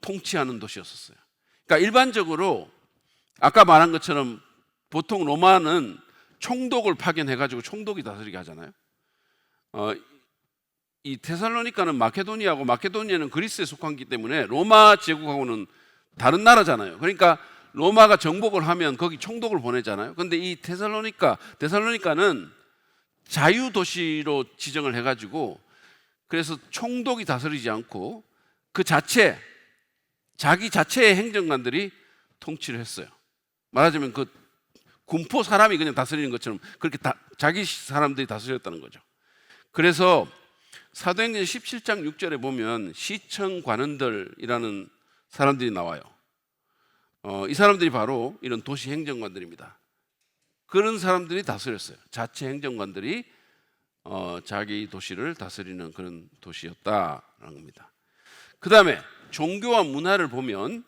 통치하는 도시였었어요. 그러니까 일반적으로 아까 말한 것처럼 보통 로마는 총독을 파견해가지고 총독이 다스리게 하잖아요. 이 테살로니카는 마케도니아고 마케도니아는 그리스에 속한기 때문에 로마 제국하고는 다른 나라잖아요. 그러니까 로마가 정복을 하면 거기 총독을 보내잖아요. 그런데 이 데살로니카는 자유도시로 지정을 해가지고 그래서 총독이 다스리지 않고 자기 자체의 행정관들이 통치를 했어요. 말하자면 그 군포 사람이 그냥 다스리는 것처럼 그렇게 자기 사람들이 다스렸다는 거죠. 그래서 사도행전 17장 6절에 보면 시청 관원들이라는 사람들이 나와요. 이 사람들이 바로 이런 도시 행정관들입니다. 그런 사람들이 다스렸어요. 자체 행정관들이 자기 도시를 다스리는 그런 도시였다라는 겁니다. 그 다음에 종교와 문화를 보면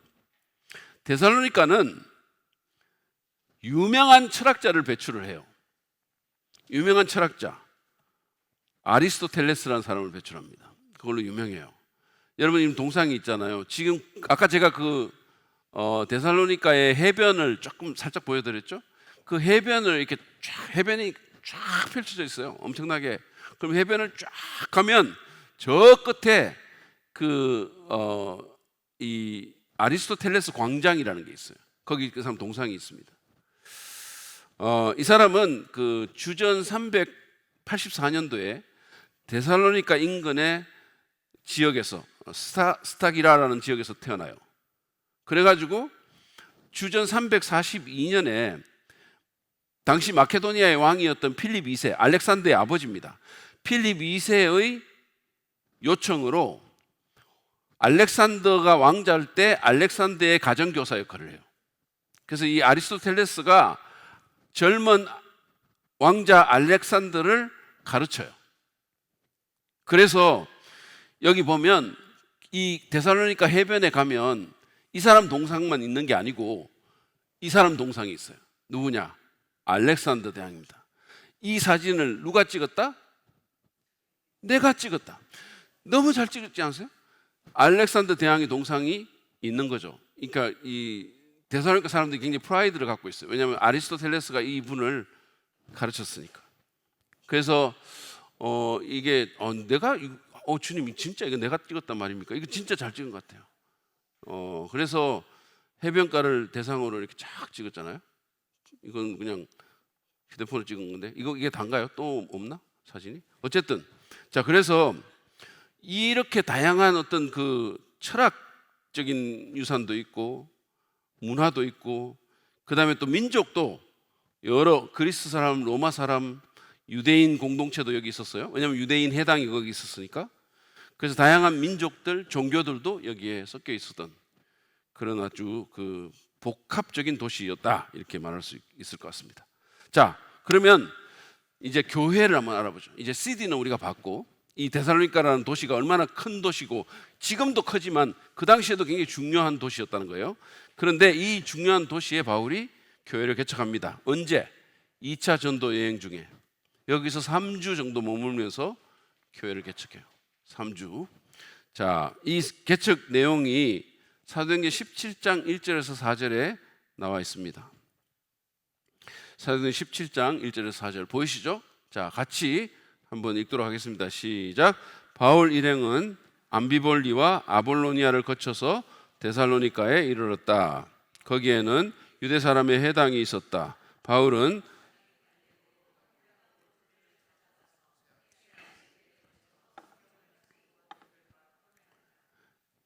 데살로니카는 유명한 철학자를 배출을 해요. 유명한 철학자 아리스토텔레스라는 사람을 배출합니다. 그걸로 유명해요. 여러분 지금 동상이 있잖아요. 지금 아까 제가 데살로니카의 해변을 조금 살짝 보여드렸죠. 그 해변을 이렇게 해변이 쫙 펼쳐져 있어요. 엄청나게. 그럼 해변을 쫙 가면 저 끝에 이 아리스토텔레스 광장이라는 게 있어요. 거기 그 사람 동상이 있습니다. 이 사람은 그 주전 384년도에 데살로니카 인근의 지역에서 스타기라라는 지역에서 태어나요. 그래가지고 주전 342년에 당시 마케도니아의 왕이었던 필립 2세, 알렉산더의 아버지입니다. 필립 2세의 요청으로 알렉산더가 왕자일 때 알렉산더의 가정교사 역할을 해요. 그래서 이 아리스토텔레스가 젊은 왕자 알렉산더를 가르쳐요. 그래서 여기 보면 이 데살로니카 해변에 가면 이 사람 동상만 있는 게 아니고 이 사람 동상이 있어요. 누구냐? 알렉산더 대왕입니다. 이 사진을 누가 찍었다? 내가 찍었다. 너무 잘 찍었지 않으세요? 알렉산더 대왕의 동상이 있는 거죠. 그러니까 이 데살로니카 사람들이 굉장히 프라이드를 갖고 있어요. 왜냐하면 아리스토텔레스가 이 분을 가르쳤으니까. 그래서 이게 내가 주님 진짜 이거 내가 찍었단 말입니까? 이거 진짜 잘 찍은 것 같아요. 그래서 해변가를 대상으로 이렇게 쫙 찍었잖아요. 이건 그냥 휴대폰을 찍은 건데 이게 단가요? 또 없나? 사진이? 어쨌든 자, 그래서 이렇게 다양한 어떤 그 철학적인 유산도 있고 문화도 있고 그다음에 또 민족도 여러 그리스 사람, 로마 사람, 유대인 공동체도 여기 있었어요. 왜냐하면 유대인 해당이 거기 있었으니까. 그래서 다양한 민족들, 종교들도 여기에 섞여 있었던 그런 아주 그 복합적인 도시였다 이렇게 말할 수 있을 것 같습니다. 자, 그러면 이제 교회를 한번 알아보죠. 이제 CD는 우리가 봤고 이 데살로니가라는 도시가 얼마나 큰 도시고 지금도 크지만 그 당시에도 굉장히 중요한 도시였다는 거예요. 그런데 이 중요한 도시에 바울이 교회를 개척합니다. 언제? 2차 전도 여행 중에 여기서 3주 정도 머물면서 교회를 개척해요. 3주. 자, 이 개척 내용이 사도행전 17장 1절에서 4절에 나와 있습니다. 사도행전 17장 1절에서 4절 보이시죠? 자, 같이 한번 읽도록 하겠습니다. 시작. 바울 일행은 암비볼리와 아볼로니아를 거쳐서 데살로니가에 이르렀다. 거기에는 유대 사람의 회당이 있었다. 바울은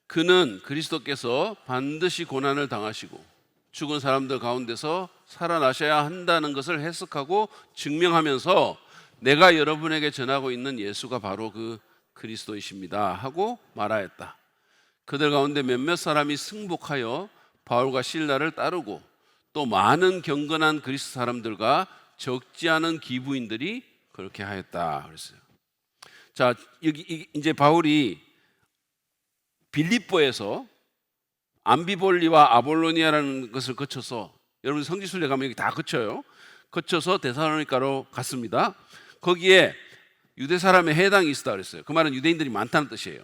그는 그리스도께서 반드시 고난을 당하시고 죽은 사람들 가운데서 살아나셔야 한다는 것을 해석하고 증명하면서 내가 여러분에게 전하고 있는 예수가 바로 그 그리스도이십니다 하고 말하였다. 그들 가운데 몇몇 사람이 승복하여 바울과 실라를 따르고 또 많은 경건한 그리스 사람들과 적지 않은 기부인들이 그렇게 하였다 그랬어요. 자, 여기 이제 바울이 빌립보에서 암비볼리와 아볼로니아라는 것을 거쳐서 여러분 성지순례 가면 여기 다 거쳐요. 거쳐서 데살로니가로 갔습니다. 거기에 유대 사람의 해당이 있었다 그랬어요. 그 말은 유대인들이 많다는 뜻이에요.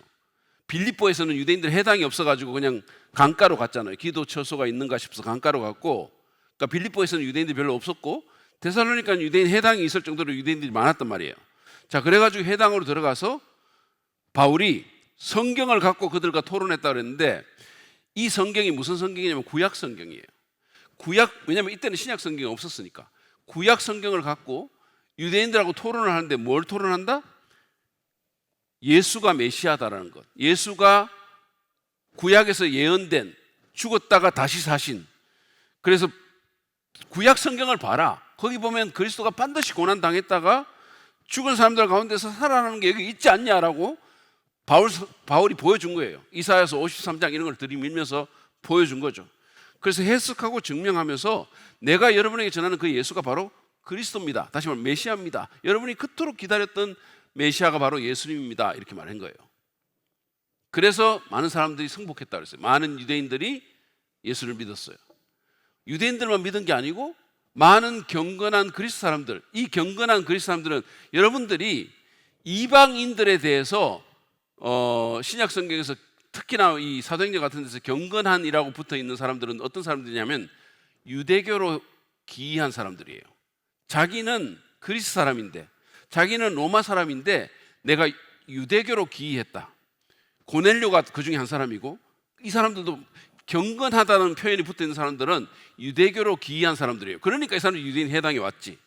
빌립보에서는 유대인들 해당이 없어가지고 그냥 강가로 갔잖아요. 기도 처소가 있는가 싶어서 강가로 갔고, 그러니까 빌립보에서는 유대인들이 별로 없었고 데살로니가는 유대인 해당이 있을 정도로 유대인들이 많았단 말이에요. 자, 그래가지고 해당으로 들어가서 바울이 성경을 갖고 그들과 토론했다 그랬는데 이 성경이 무슨 성경이냐면 구약 성경이에요. 왜냐하면 이때는 신약 성경이 없었으니까 구약 성경을 갖고 유대인들하고 토론을 하는데 뭘 토론한다? 예수가 메시아다라는 것, 예수가 구약에서 예언된 죽었다가 다시 사신, 그래서 구약 성경을 봐라. 거기 보면 그리스도가 반드시 고난 당했다가 죽은 사람들 가운데서 살아나는 게 여기 있지 않냐라고 바울이 보여준 거예요. 이사야서 53장 이런 걸 들이밀면서 보여준 거죠. 그래서 해석하고 증명하면서 내가 여러분에게 전하는 그 예수가 바로 그리스도입니다. 다시 말하면 메시아입니다. 여러분이 그토록 기다렸던 메시아가 바로 예수님입니다. 이렇게 말한 거예요. 그래서 많은 사람들이 승복했다고 그랬어요. 많은 유대인들이 예수를 믿었어요. 유대인들만 믿은 게 아니고 많은 경건한 그리스 사람들, 이 경건한 그리스 사람들은 여러분들이 이방인들에 대해서 신약 성경에서 특히나 이 사도행전 같은 데서 경건한이라고 붙어 있는 사람들은 어떤 사람들이냐면 유대교로 기이한 사람들이에요. 자기는 그리스 사람인데, 자기는 로마 사람인데 내가 유대교로 기이했다. 고넬료가 그 중에 한 사람이고, 이 사람들도 경건하다는 표현이 붙어 있는 사람들은 유대교로 기이한 사람들이에요. 그러니까 이 사람은 유대인 해당에 왔지.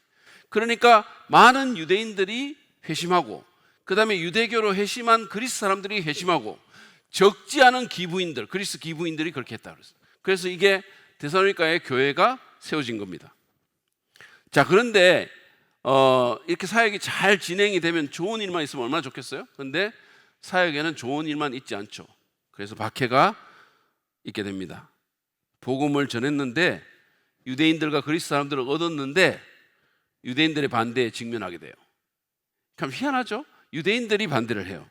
그러니까 많은 유대인들이 회심하고, 그 다음에 유대교로 회심한 그리스 사람들이 회심하고, 적지 않은 기부인들, 그리스 기부인들이 그렇게 했다 그랬어요. 그래서 이게 데살로니가의 교회가 세워진 겁니다. 자, 그런데 이렇게 사역이 잘 진행이 되면 좋은 일만 있으면 얼마나 좋겠어요? 그런데 사역에는 좋은 일만 있지 않죠. 그래서 박해가 있게 됩니다. 복음을 전했는데 유대인들과 그리스 사람들을 얻었는데 유대인들의 반대에 직면하게 돼요. 참 희한하죠? 유대인들이 반대를 해요.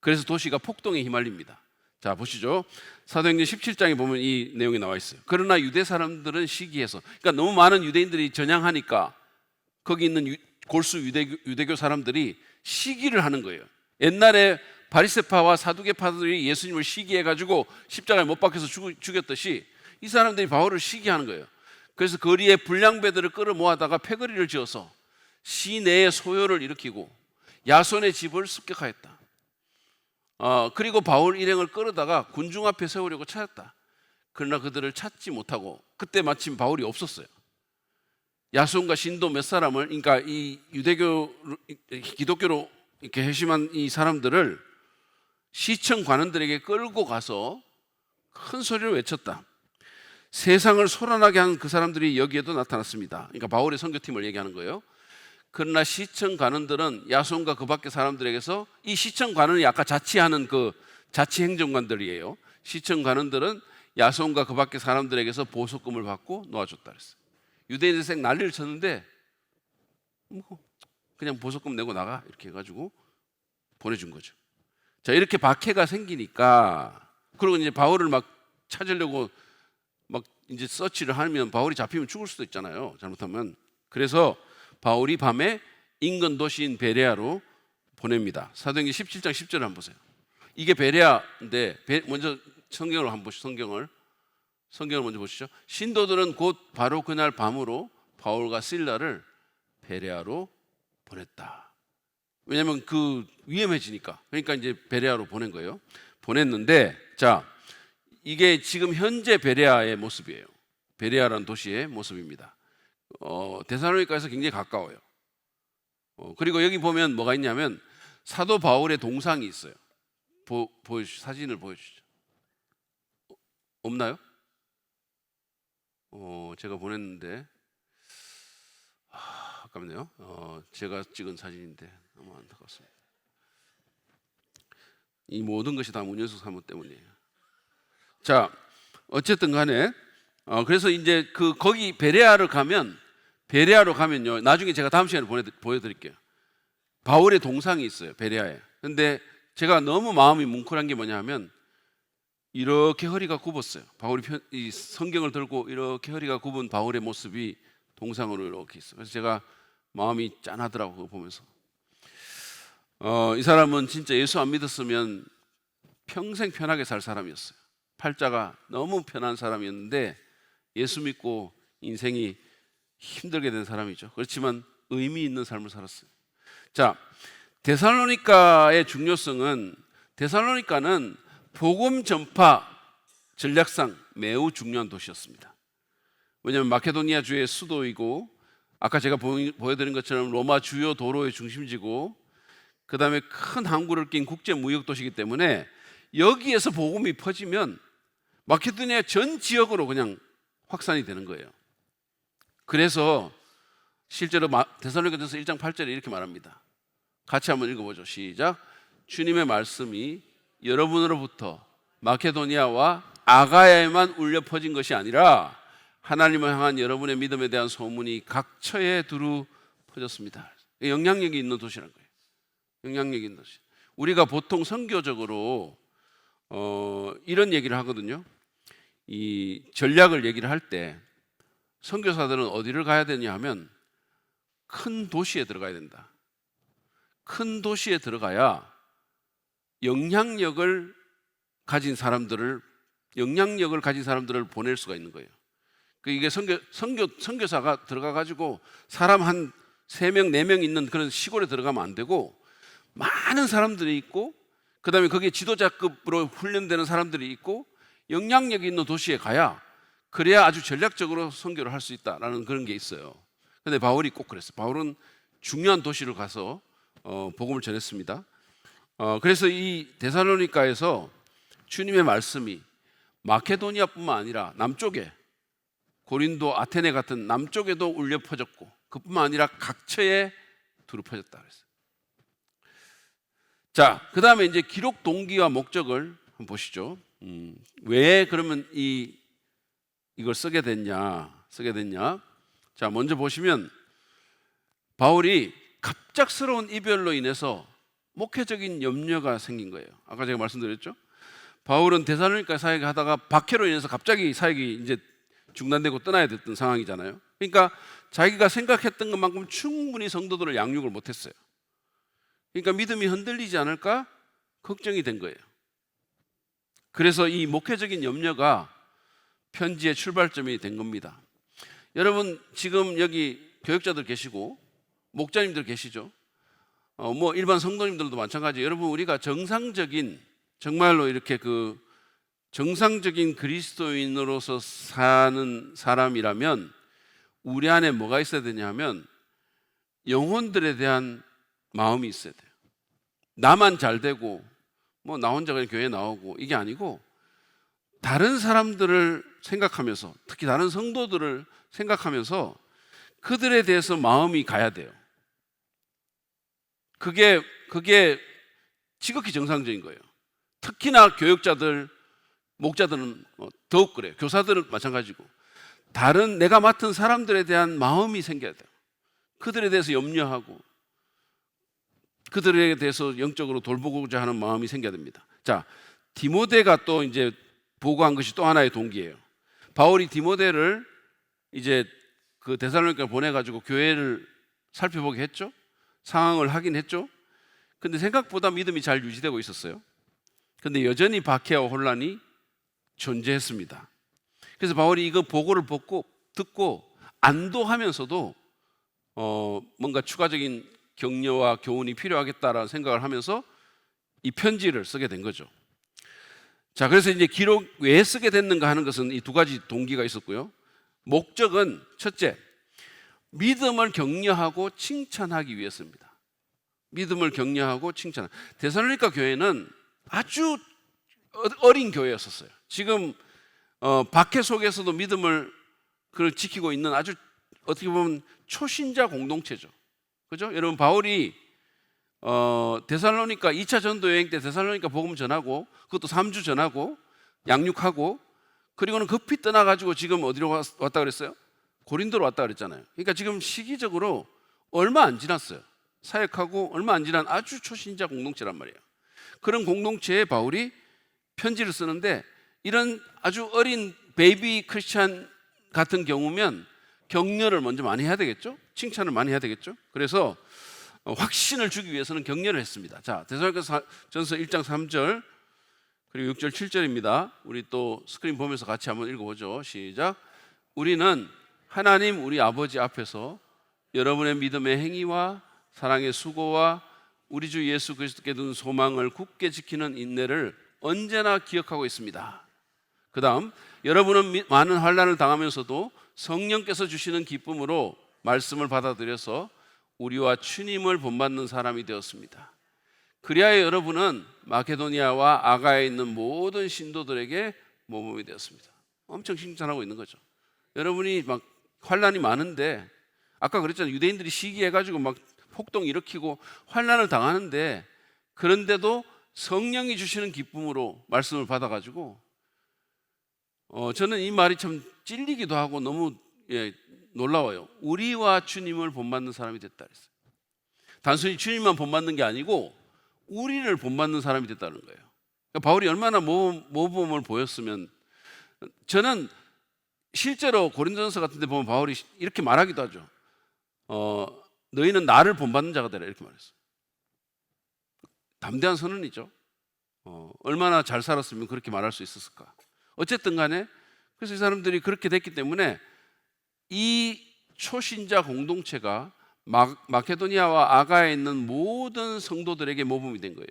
그래서 도시가 폭동에 휘말립니다. 자, 보시죠. 사도행전 17장에 보면 이 내용이 나와 있어요. 그러나 유대 사람들은 시기해서, 그러니까 너무 많은 유대인들이 전향하니까 거기 있는 골수 유대교 사람들이 시기를 하는 거예요. 옛날에 바리새파와 사두개파들이 예수님을 시기해가지고 십자가에 못 박혀서 죽였듯이 이 사람들이 바울을 시기하는 거예요. 그래서 거리에 불량배들을 끌어 모아다가 패거리를 지어서 시내에 소요를 일으키고 야손의 집을 습격하였다. 그리고 바울 일행을 끌어다가 군중 앞에 세우려고 찾았다. 그러나 그들을 찾지 못하고, 그때 마침 바울이 없었어요. 야손과 신도 몇 사람을, 그러니까 이 기독교로 이렇게 회심한 이 사람들을 시청 관원들에게 끌고 가서 큰 소리로 외쳤다. 세상을 소란하게 하는 그 사람들이 여기에도 나타났습니다. 그러니까 바울의 선교팀을 얘기하는 거예요. 그러나 시청 관원들은 야손과 그 밖의 사람들에게서, 이 시청 관원이 아까 자치하는 그 자치 행정관들이에요. 시청 관원들은 야손과 그 밖의 사람들에게서 보석금을 받고 놓아줬다 그랬어요. 유대인들 난리를 쳤는데 그냥 보석금 내고 나가 이렇게 해가지고 보내준 거죠. 자, 이렇게 박해가 생기니까, 그리고 이제 바울을 막 찾으려고 막 이제 서치를 하면 바울이 잡히면 죽을 수도 있잖아요, 잘못하면. 그래서 바울이 밤에 인근 도시인 베레아로 보냅니다. 사도행전 17장 10절을 한번 보세요. 이게 베레아인데, 먼저 성경을 한번 보시죠. 성경을 먼저 보시죠. 신도들은 곧 바로 그날 밤으로 바울과 실라를 베레아로 보냈다. 왜냐하면 그 위험해지니까. 그러니까 이제 베레아로 보낸 거예요. 보냈는데, 자, 이게 지금 현재 베레아의 모습이에요. 베레아라는 도시의 모습입니다. 데살로니가에서 굉장히 가까워요. 그리고 여기 보면 뭐가 있냐면 사도 바울의 동상이 있어요. 사진을 보여주시죠. 없나요? 제가 보냈는데 아깝네요. 제가 찍은 사진인데 너무 안타깝습니다. 이 모든 것이 다 문현숙 사모 때문이에요. 자, 어쨌든 간에 그래서 이제 거기 베레아로 가면요. 나중에 제가 다음 시간에 보여드릴게요. 바울의 동상이 있어요, 베레아에. 근데 제가 너무 마음이 뭉클한 게 뭐냐면 이렇게 허리가 굽었어요. 바울이 이 성경을 들고 이렇게 허리가 굽은 바울의 모습이 동상으로 이렇게 있어요. 그래서 제가 마음이 짠하더라고요, 그거 보면서. 이 사람은 진짜 예수 안 믿었으면 평생 편하게 살 사람이었어요. 팔자가 너무 편한 사람이었는데 예수 믿고 인생이 힘들게 된 사람이죠. 그렇지만 의미 있는 삶을 살았어요. 자, 데살로니가의 중요성은, 데살로니가는 복음 전파 전략상 매우 중요한 도시였습니다. 왜냐하면 마케도니아 주의 수도이고, 아까 제가 보여드린 것처럼 로마 주요 도로의 중심지고, 그 다음에 큰 항구를 낀 국제 무역 도시이기 때문에 여기에서 복음이 퍼지면 마케도니아 전 지역으로 그냥 확산이 되는 거예요. 그래서 실제로 데살로니가전서 1장 8절에 이렇게 말합니다. 같이 한번 읽어보죠. 시작. 주님의 말씀이 여러분으로부터 마케도니아와 아가야에만 울려 퍼진 것이 아니라 하나님을 향한 여러분의 믿음에 대한 소문이 각처에 두루 퍼졌습니다. 영향력이 있는 도시라는 거예요. 영향력이 있는 도시. 우리가 보통 선교적으로 이런 얘기를 하거든요. 이 전략을 얘기를 할 때 선교사들은 어디를 가야 되냐 하면 큰 도시에 들어가야 된다. 큰 도시에 들어가야 영향력을 가진 사람들을 보낼 수가 있는 거예요. 이게 선교사가 들어가 가지고 사람 한 3명, 4명 있는 그런 시골에 들어가면 안 되고, 많은 사람들이 있고, 그 다음에 거기에 지도자급으로 훈련되는 사람들이 있고, 영향력이 있는 도시에 가야, 그래야 아주 전략적으로 선교를 할 수 있다라는 그런 게 있어요. 그런데 바울이 꼭 그랬어요. 바울은 중요한 도시를 가서 복음을 전했습니다. 그래서 이 데살로니가에서 주님의 말씀이 마케도니아뿐만 아니라 남쪽에, 고린도, 아테네 같은 남쪽에도 울려 퍼졌고, 그뿐만 아니라 각처에 두루 퍼졌다 그랬어요. 자, 그 다음에 이제 기록 동기와 목적을 한번 보시죠. 왜 그러면 이걸 쓰게 됐냐? 자, 먼저 보시면 바울이 갑작스러운 이별로 인해서 목회적인 염려가 생긴 거예요. 아까 제가 말씀드렸죠. 바울은 데살로니가 사역을 하다가 박해로 인해서 갑자기 사역이 이제 중단되고 떠나야 됐던 상황이잖아요. 그러니까 자기가 생각했던 것만큼 충분히 성도들을 양육을 못했어요. 그러니까 믿음이 흔들리지 않을까 걱정이 된 거예요. 그래서 이 목회적인 염려가 편지의 출발점이 된 겁니다. 여러분, 지금 여기 교육자들 계시고 목자님들 계시죠? 뭐 일반 성도님들도 마찬가지예요. 여러분, 우리가 정말로 이렇게 정상적인 그리스도인으로서 사는 사람이라면 우리 안에 뭐가 있어야 되냐 하면 영혼들에 대한 마음이 있어야 돼요. 나만 잘 되고 뭐 나 혼자 그냥 교회 나오고 이게 아니고 다른 사람들을 생각하면서, 특히 다른 성도들을 생각하면서 그들에 대해서 마음이 가야 돼요. 그게 지극히 정상적인 거예요. 특히나 교육자들, 목자들은 더욱 그래요. 교사들은 마찬가지고. 다른 내가 맡은 사람들에 대한 마음이 생겨야 돼요. 그들에 대해서 염려하고 그들에 대해서 영적으로 돌보고자 하는 마음이 생겨야 됩니다. 자, 디모데가 또 이제 보고한 것이 또 하나의 동기예요. 바울이 디모데를 이제 그 데살로니가를 보내가지고 교회를 살펴보게 했죠. 상황을 확인했죠. 근데 생각보다 믿음이 잘 유지되고 있었어요. 근데 여전히 박해와 혼란이 존재했습니다. 그래서 바울이 이거 보고를 듣고 안도하면서도 뭔가 추가적인 격려와 교훈이 필요하겠다라는 생각을 하면서 이 편지를 쓰게 된 거죠. 자, 그래서 이제 기록 왜 쓰게 됐는가 하는 것은 이 두 가지 동기가 있었고요. 목적은 첫째, 믿음을 격려하고 칭찬하기 위해서입니다. 믿음을 격려하고 칭찬하기. 데살로니가 교회는 아주 어린 교회였었어요. 지금 박해 속에서도 믿음을 지키고 있는 아주 어떻게 보면 초신자 공동체죠. 그죠? 여러분, 바울이 데살로니가 2차 전도 여행 때 데살로니가 복음 전하고 그것도 3주 전하고 양육하고 그리고는 급히 떠나가지고 지금 어디로 왔다 그랬어요? 고린도로 왔다 그랬잖아요. 그러니까 지금 시기적으로 얼마 안 지났어요. 사역하고 얼마 안 지난 아주 초신자 공동체란 말이에요. 그런 공동체에 바울이 편지를 쓰는데 이런 아주 어린 베이비 크리스찬 같은 경우면 격려를 먼저 많이 해야 되겠죠? 칭찬을 많이 해야 되겠죠? 그래서 확신을 주기 위해서는 격려를 했습니다. 자, 데살로니가전서 1장 3절 그리고 6절 7절입니다. 우리 또 스크린 보면서 같이 한번 읽어보죠. 시작. 우리는 하나님 우리 아버지 앞에서 여러분의 믿음의 행위와 사랑의 수고와 우리 주 예수 그리스도께 둔 소망을 굳게 지키는 인내를 언제나 기억하고 있습니다. 그 다음, 여러분은 많은 환난을 당하면서도 성령께서 주시는 기쁨으로 말씀을 받아들여서 우리와 주님을 본받는 사람이 되었습니다. 그리하여 여러분은 마케도니아와 아가야에 있는 모든 신도들에게 모범이 되었습니다. 엄청 칭찬하고 있는 거죠. 여러분이 막 환난이 많은데, 아까 그랬잖아요. 유대인들이 시기해가지고 막 폭동 일으키고 환난을 당하는데, 그런데도 성령이 주시는 기쁨으로 말씀을 받아가지고 저는 이 말이 참 찔리기도 하고 너무 놀라워요. 우리와 주님을 본받는 사람이 됐다 그랬어요. 단순히 주님만 본받는 게 아니고 우리를 본받는 사람이 됐다는 거예요. 그러니까 바울이 얼마나 모범을 보였으면. 저는 실제로 고린도전서 같은 데 보면 바울이 이렇게 말하기도 하죠. 너희는 나를 본받는 자가 되라 이렇게 말했어요. 담대한 선언이죠. 얼마나 잘 살았으면 그렇게 말할 수 있었을까. 어쨌든 간에 그래서 이 사람들이 그렇게 됐기 때문에 이 초신자 공동체가 마케도니아와 아가야에 있는 모든 성도들에게 모범이 된 거예요.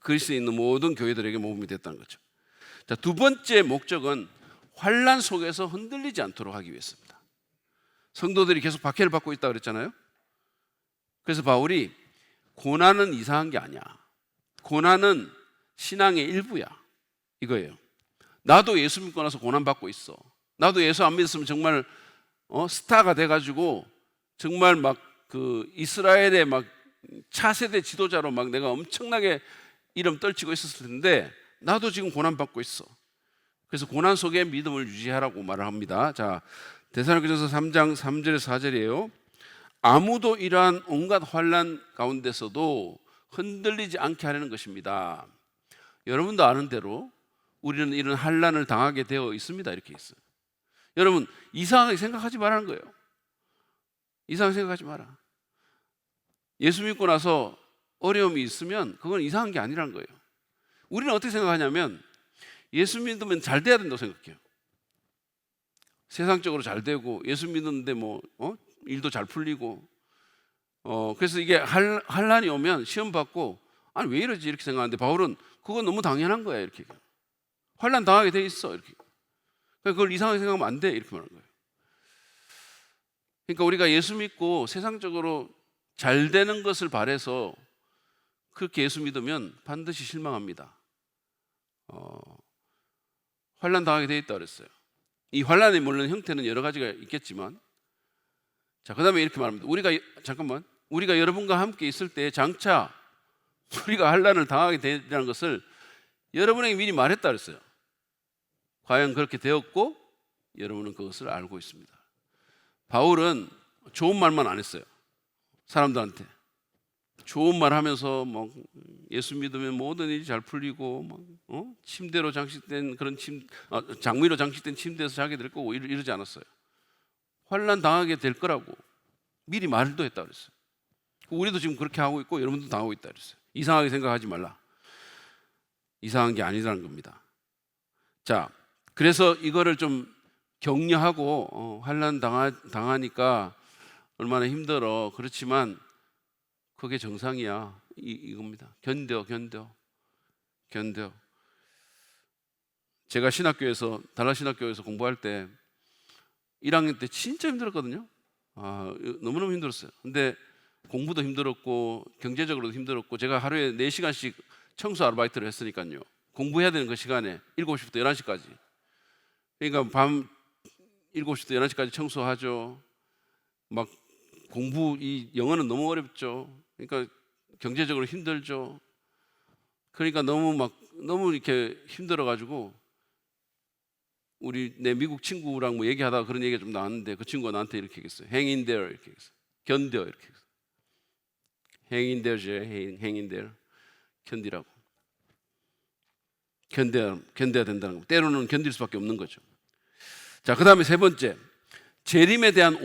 그리스에 있는 모든 교회들에게 모범이 됐다는 거죠. 자, 두 번째 목적은 환난 속에서 흔들리지 않도록 하기 위해서입니다. 성도들이 계속 박해를 받고 있다고 그랬잖아요. 그래서 바울이 고난은 이상한 게 아니야. 고난은 신앙의 일부야. 이거예요. 나도 예수 믿고 나서 고난 받고 있어. 나도 예수 안 믿었으면 정말 스타가 돼가지고 정말 막 그 이스라엘의 막 차세대 지도자로 막 내가 엄청나게 이름 떨치고 있었을 텐데 나도 지금 고난 받고 있어. 그래서 고난 속에 믿음을 유지하라고 말을 합니다. 자, 데살로니가전서 3장 3절에서 4절이에요. 아무도 이러한 온갖 환난 가운데서도 흔들리지 않게 하려는 것입니다. 여러분도 아는 대로 우리는 이런 환난을 당하게 되어 있습니다. 이렇게 있어요. 여러분, 이상하게 생각하지 말라는 거예요. 이상하게 생각하지 마라. 예수 믿고 나서 어려움이 있으면 그건 이상한 게 아니라는 거예요. 우리는 어떻게 생각하냐면 예수 믿으면 잘 돼야 된다고 생각해요. 세상적으로 잘 되고 예수 믿는데 뭐 일도 잘 풀리고 그래서 이게 환난이 오면 시험 받고 아니 왜 이러지 이렇게 생각하는데 바울은 그건 너무 당연한 거야 이렇게. 환난 당하게 돼 있어 이렇게. 그걸 이상하게 생각하면 안 돼 이렇게 말하는 거예요. 그러니까 우리가 예수 믿고 세상적으로 잘 되는 것을 바라서 그렇게 예수 믿으면 반드시 실망합니다. 환난 당하게 돼 있다 그랬어요. 이 환난의 물론 형태는 여러 가지가 있겠지만, 자, 그다음에 이렇게 말합니다. 우리가 여러분과 함께 있을 때 장차 우리가 환난을 당하게 되리라는 것을 여러분에게 미리 말했다 그랬어요. 과연 그렇게 되었고 여러분은 그것을 알고 있습니다. 바울은 좋은 말만 안 했어요. 사람들한테 좋은 말 하면서 뭐 예수 믿으면 모든 일이 잘 풀리고 침대로 장식된 그런 장미로 장식된 침대에서 자게 될 거고 이러지 않았어요. 환난 당하게 될 거라고 미리 말도 했다 그랬어요. 우리도 지금 그렇게 하고 있고 여러분도 당하고 있다 그랬어요. 이상하게 생각하지 말라. 이상한 게 아니라는 겁니다. 자, 그래서 이거를 좀 격려하고 환난 당하니까 얼마나 힘들어. 그렇지만 그게 정상이야. 이겁니다. 견뎌. 제가 달라신학교에서 공부할 때 1학년 때 진짜 힘들었거든요. 너무너무 힘들었어요. 근데 공부도 힘들었고 경제적으로도 힘들었고, 제가 하루에 4시간씩 청소 아르바이트를 했으니까요. 공부해야 되는 그 시간에 7시부터 11시까지. 그러니까 밤 7시부터 11시까지 청소하죠. 막 이 영어는 너무 어렵죠. 그러니까 경제적으로 힘들죠. 그러니까 너무 이렇게 힘들어가지고 내 미국 친구랑 뭐 얘기하다가 그런 얘기가 좀 나왔는데, 그 친구가 나한테 이렇게 얘기했어요. Hang in there 이렇게 얘기했어요. 견뎌 이렇게 얘기했어요. Hang in there죠. Hang in there. 견디라고. 견뎌야 된다는 거. 때로는 견딜 수밖에 없는 거죠. 자, 그 다음에 세 번째, 재림에 대한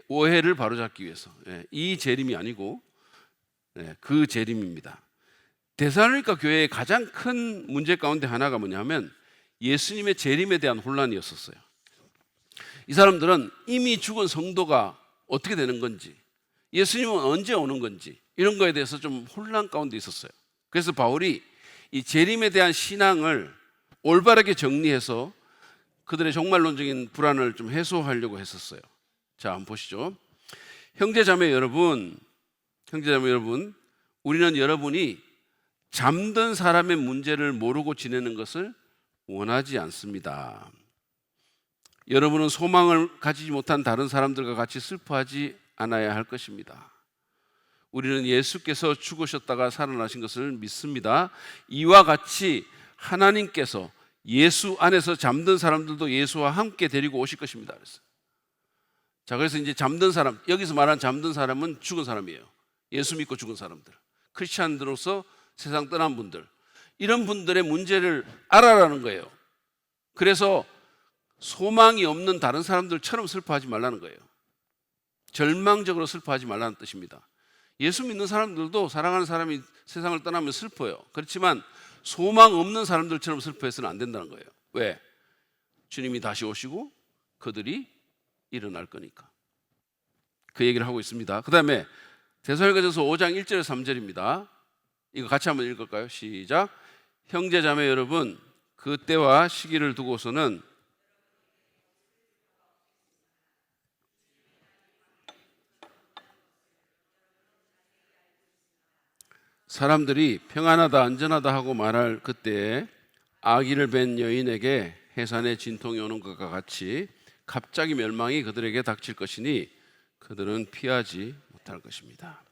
오해를 바로잡기 위해서. 이 재림이 아니고 그 재림입니다. 데살로니가 교회의 가장 큰 문제 가운데 하나가 뭐냐면 예수님의 재림에 대한 혼란이었었어요. 이 사람들은 이미 죽은 성도가 어떻게 되는 건지, 예수님은 언제 오는 건지, 이런 거에 대해서 좀 혼란 가운데 있었어요. 그래서 바울이 이 재림에 대한 신앙을 올바르게 정리해서 그들의 종말론적인 불안을 좀 해소하려고 했었어요. 자, 한번 보시죠. 형제자매 여러분, 우리는 여러분이 잠든 사람의 문제를 모르고 지내는 것을 원하지 않습니다. 여러분은 소망을 가지지 못한 다른 사람들과 같이 슬퍼하지 않아야 할 것입니다. 우리는 예수께서 죽으셨다가 살아나신 것을 믿습니다. 이와 같이 하나님께서 예수 안에서 잠든 사람들도 예수와 함께 데리고 오실 것입니다. 자, 그래서 이제 잠든 사람, 여기서 말하는 잠든 사람은 죽은 사람이에요. 예수 믿고 죽은 사람들, 크리스찬들로서 세상 떠난 분들, 이런 분들의 문제를 알아라는 거예요. 그래서 소망이 없는 다른 사람들처럼 슬퍼하지 말라는 거예요. 절망적으로 슬퍼하지 말라는 뜻입니다. 예수 믿는 사람들도 사랑하는 사람이 세상을 떠나면 슬퍼요. 그렇지만 소망 없는 사람들처럼 슬퍼해서는 안 된다는 거예요. 왜? 주님이 다시 오시고 그들이 일어날 거니까. 그 얘기를 하고 있습니다. 그 다음에 데살로니가전서 5장 1절에서 3절입니다. 이거 같이 한번 읽을까요? 시작. 형제자매 여러분, 그 때와 시기를 두고서는 사람들이 평안하다 안전하다 하고 말할 그때에 아기를 뵌 여인에게 해산의 진통이 오는 것과 같이 갑자기 멸망이 그들에게 닥칠 것이니 그들은 피하지 못할 것입니다.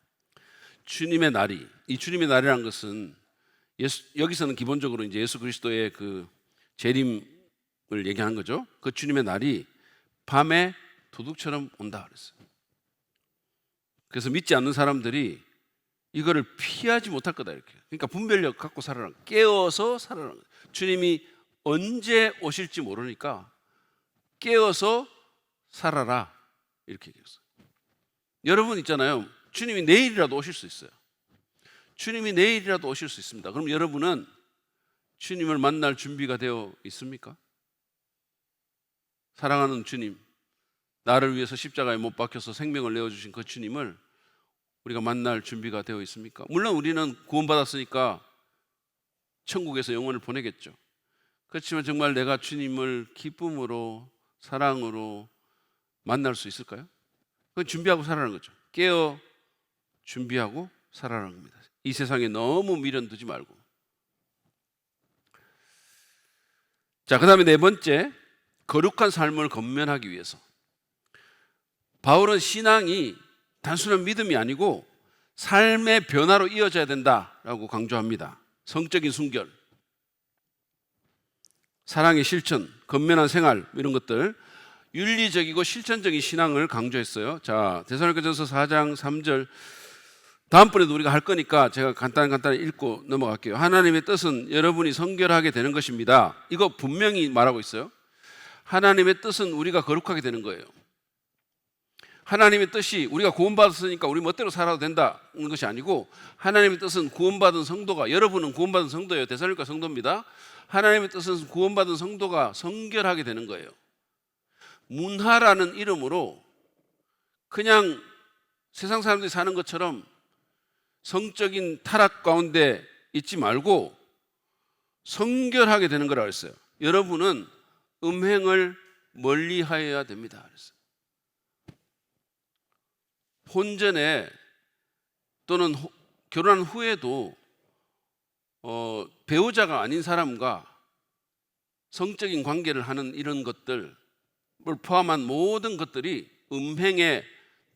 주님의 날이, 이 주님의 날이라는 것은 여기서는 기본적으로 이제 예수 그리스도의 그 재림을 얘기하는 거죠. 그 주님의 날이 밤에 도둑처럼 온다 그랬어요. 그래서 믿지 않는 사람들이 이거를 피하지 못할 거다 이렇게. 그러니까 분별력 갖고 살아라. 깨어서 살아라. 주님이 언제 오실지 모르니까 깨어서 살아라 이렇게 얘기했어요. 여러분 있잖아요. 주님이 내일이라도 오실 수 있어요. 주님이 내일이라도 오실 수 있습니다. 그럼 여러분은 주님을 만날 준비가 되어 있습니까? 사랑하는 주님, 나를 위해서 십자가에 못 박혀서 생명을 내어주신 그 주님을 우리가 만날 준비가 되어 있습니까? 물론 우리는 구원받았으니까 천국에서 영혼을 보내겠죠. 그렇지만 정말 내가 주님을 기쁨으로 사랑으로 만날 수 있을까요? 그건 준비하고 살아라는 거죠. 깨어 준비하고 살아라는 겁니다. 이 세상에 너무 미련두지 말고. 자, 그 다음에 네 번째, 거룩한 삶을 건면하기 위해서. 바울은 신앙이 단순한 믿음이 아니고 삶의 변화로 이어져야 된다라고 강조합니다. 성적인 순결, 사랑의 실천, 건면한 생활, 이런 것들, 윤리적이고 실천적인 신앙을 강조했어요. 자, 데살로니가전서 4장 3절, 다음번에도 우리가 할 거니까 제가 간단히 읽고 넘어갈게요. 하나님의 뜻은 여러분이 성결하게 되는 것입니다. 이거 분명히 말하고 있어요. 하나님의 뜻은 우리가 거룩하게 되는 거예요. 하나님의 뜻이 우리가 구원받았으니까 우리 멋대로 살아도 된다는 것이 아니고, 하나님의 뜻은 구원받은 성도가, 여러분은 구원받은 성도예요. 데살로니가 성도입니다. 하나님의 뜻은 구원받은 성도가 성결하게 되는 거예요. 문하라는 이름으로 그냥 세상 사람들이 사는 것처럼 성적인 타락 가운데 있지 말고 성결하게 되는 거라고 했어요. 여러분은 음행을 멀리하여야 됩니다. 그랬어요. 혼전에 또는 결혼한 후에도 배우자가 아닌 사람과 성적인 관계를 하는 이런 것들을 포함한 모든 것들이 음행에,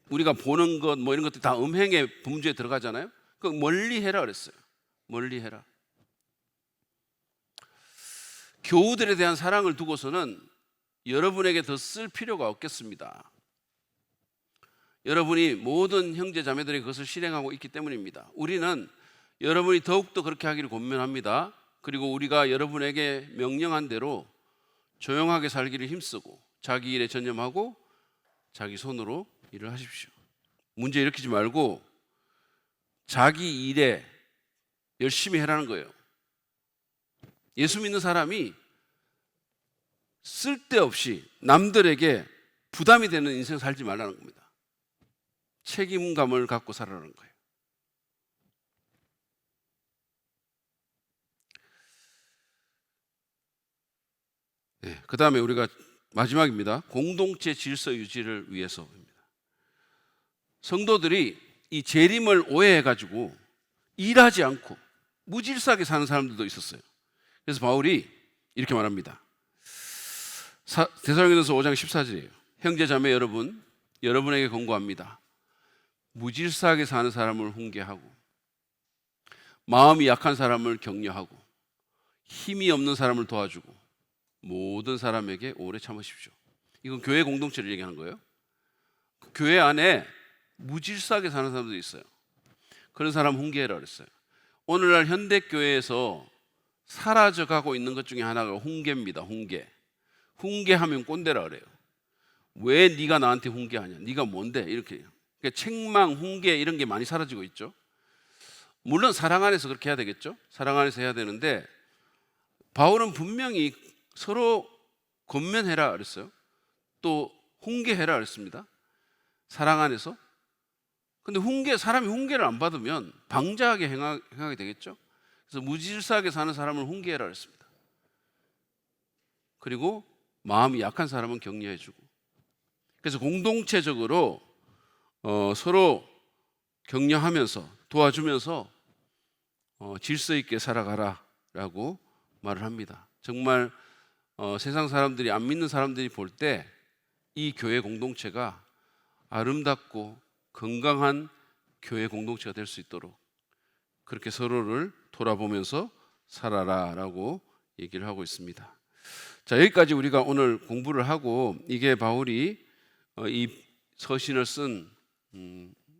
우리가 보는 것 뭐 이런 것들이 다 음행의 범주에 들어가잖아요. 그 멀리해라 그랬어요. 멀리해라. 교우들에 대한 사랑을 두고서는 여러분에게 더 쓸 필요가 없겠습니다. 여러분이 모든 형제 자매들이 그것을 실행하고 있기 때문입니다. 우리는 여러분이 더욱더 그렇게 하기를 권면합니다. 그리고 우리가 여러분에게 명령한 대로 조용하게 살기를 힘쓰고 자기 일에 전념하고 자기 손으로 일을 하십시오. 문제 일으키지 말고 자기 일에 열심히 해라는 거예요. 예수 믿는 사람이 쓸데없이 남들에게 부담이 되는 인생 살지 말라는 겁니다. 책임감을 갖고 살아라는 거예요. 네, 그 다음에 우리가 마지막입니다. 공동체 질서 유지를 위해서입니다. 성도들이 이 재림을 오해해가지고 일하지 않고 무질서하게 사는 사람들도 있었어요. 그래서 바울이 이렇게 말합니다. 데살로니가전서 5장 14절이에요. 형제 자매 여러분, 여러분에게 권고합니다. 무질서하게 사는 사람을 훈계하고 마음이 약한 사람을 격려하고 힘이 없는 사람을 도와주고 모든 사람에게 오래 참으십시오. 이건 교회 공동체를 얘기하는 거예요. 교회 안에 무질서하게 사는 사람들이 있어요. 그런 사람 훈계해라 그랬어요. 오늘날 현대교회에서 사라져가고 있는 것 중에 하나가 훈계입니다. 훈계하면 꼰대라 그래요. 왜 네가 나한테 훈계하냐, 네가 뭔데, 이렇게. 그러니까 책망, 훈계 이런 게 많이 사라지고 있죠. 물론 사랑 안에서 그렇게 해야 되겠죠. 사랑 안에서 해야 되는데 바울은 분명히 서로 권면해라 그랬어요. 또 훈계해라 그랬습니다. 사랑 안에서. 근데 사람이 훈계를 안 받으면 방자하게 행하게 되겠죠. 그래서 무질서하게 사는 사람을 훈계해라 그랬습니다. 그리고 마음이 약한 사람은 격려해주고. 그래서 공동체적으로 서로 격려하면서 도와주면서 질서 있게 살아가라라고 말을 합니다. 정말 세상 사람들이, 안 믿는 사람들이 볼 때 이 교회 공동체가 아름답고 건강한 교회 공동체가 될 수 있도록 그렇게 서로를 돌아보면서 살아라라고 얘기를 하고 있습니다. 자, 여기까지 우리가 오늘 공부를 하고, 이게 바울이 이 서신을 쓴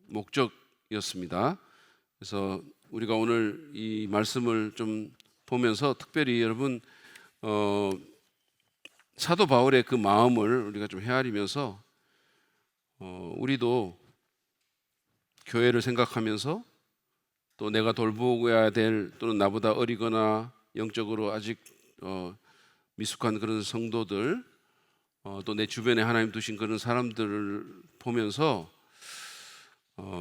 목적이었습니다. 그래서 우리가 오늘 이 말씀을 좀 보면서 특별히 여러분 사도 바울의 그 마음을 우리가 좀 헤아리면서 우리도 교회를 생각하면서 또 내가 돌보아야 될, 또는 나보다 어리거나 영적으로 아직 미숙한 그런 성도들, 또 내 주변에 하나님 두신 그런 사람들을 보면서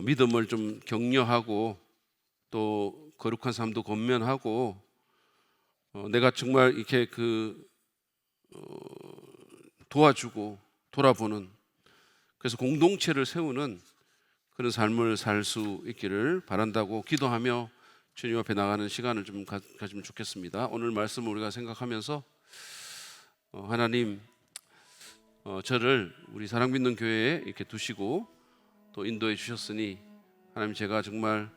믿음을 좀 격려하고 또 거룩한 삶도 권면하고 내가 정말 이렇게 도와주고 돌아보는, 그래서 공동체를 세우는 그런 삶을 살 수 있기를 바란다고 기도하며 주님 앞에 나가는 시간을 좀 가지면 좋겠습니다. 오늘 말씀을 우리가 생각하면서 하나님 저를 우리 사랑받는 교회에 이렇게 두시고 또 인도해 주셨으니 하나님 제가 정말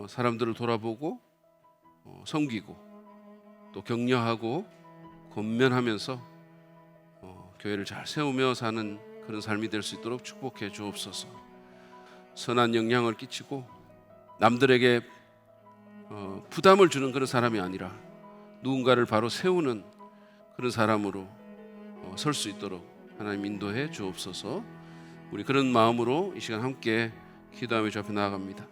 사람들을 돌아보고 섬기고 또 격려하고 권면하면서 교회를 잘 세우며 사는 그런 삶이 될 수 있도록 축복해 주옵소서. 선한 영향을 끼치고 남들에게 부담을 주는 그런 사람이 아니라 누군가를 바로 세우는 그런 사람으로 설 수 있도록 하나님 인도해 주옵소서. 우리 그런 마음으로 이 시간 함께 기도하며 주 앞에 나아갑니다.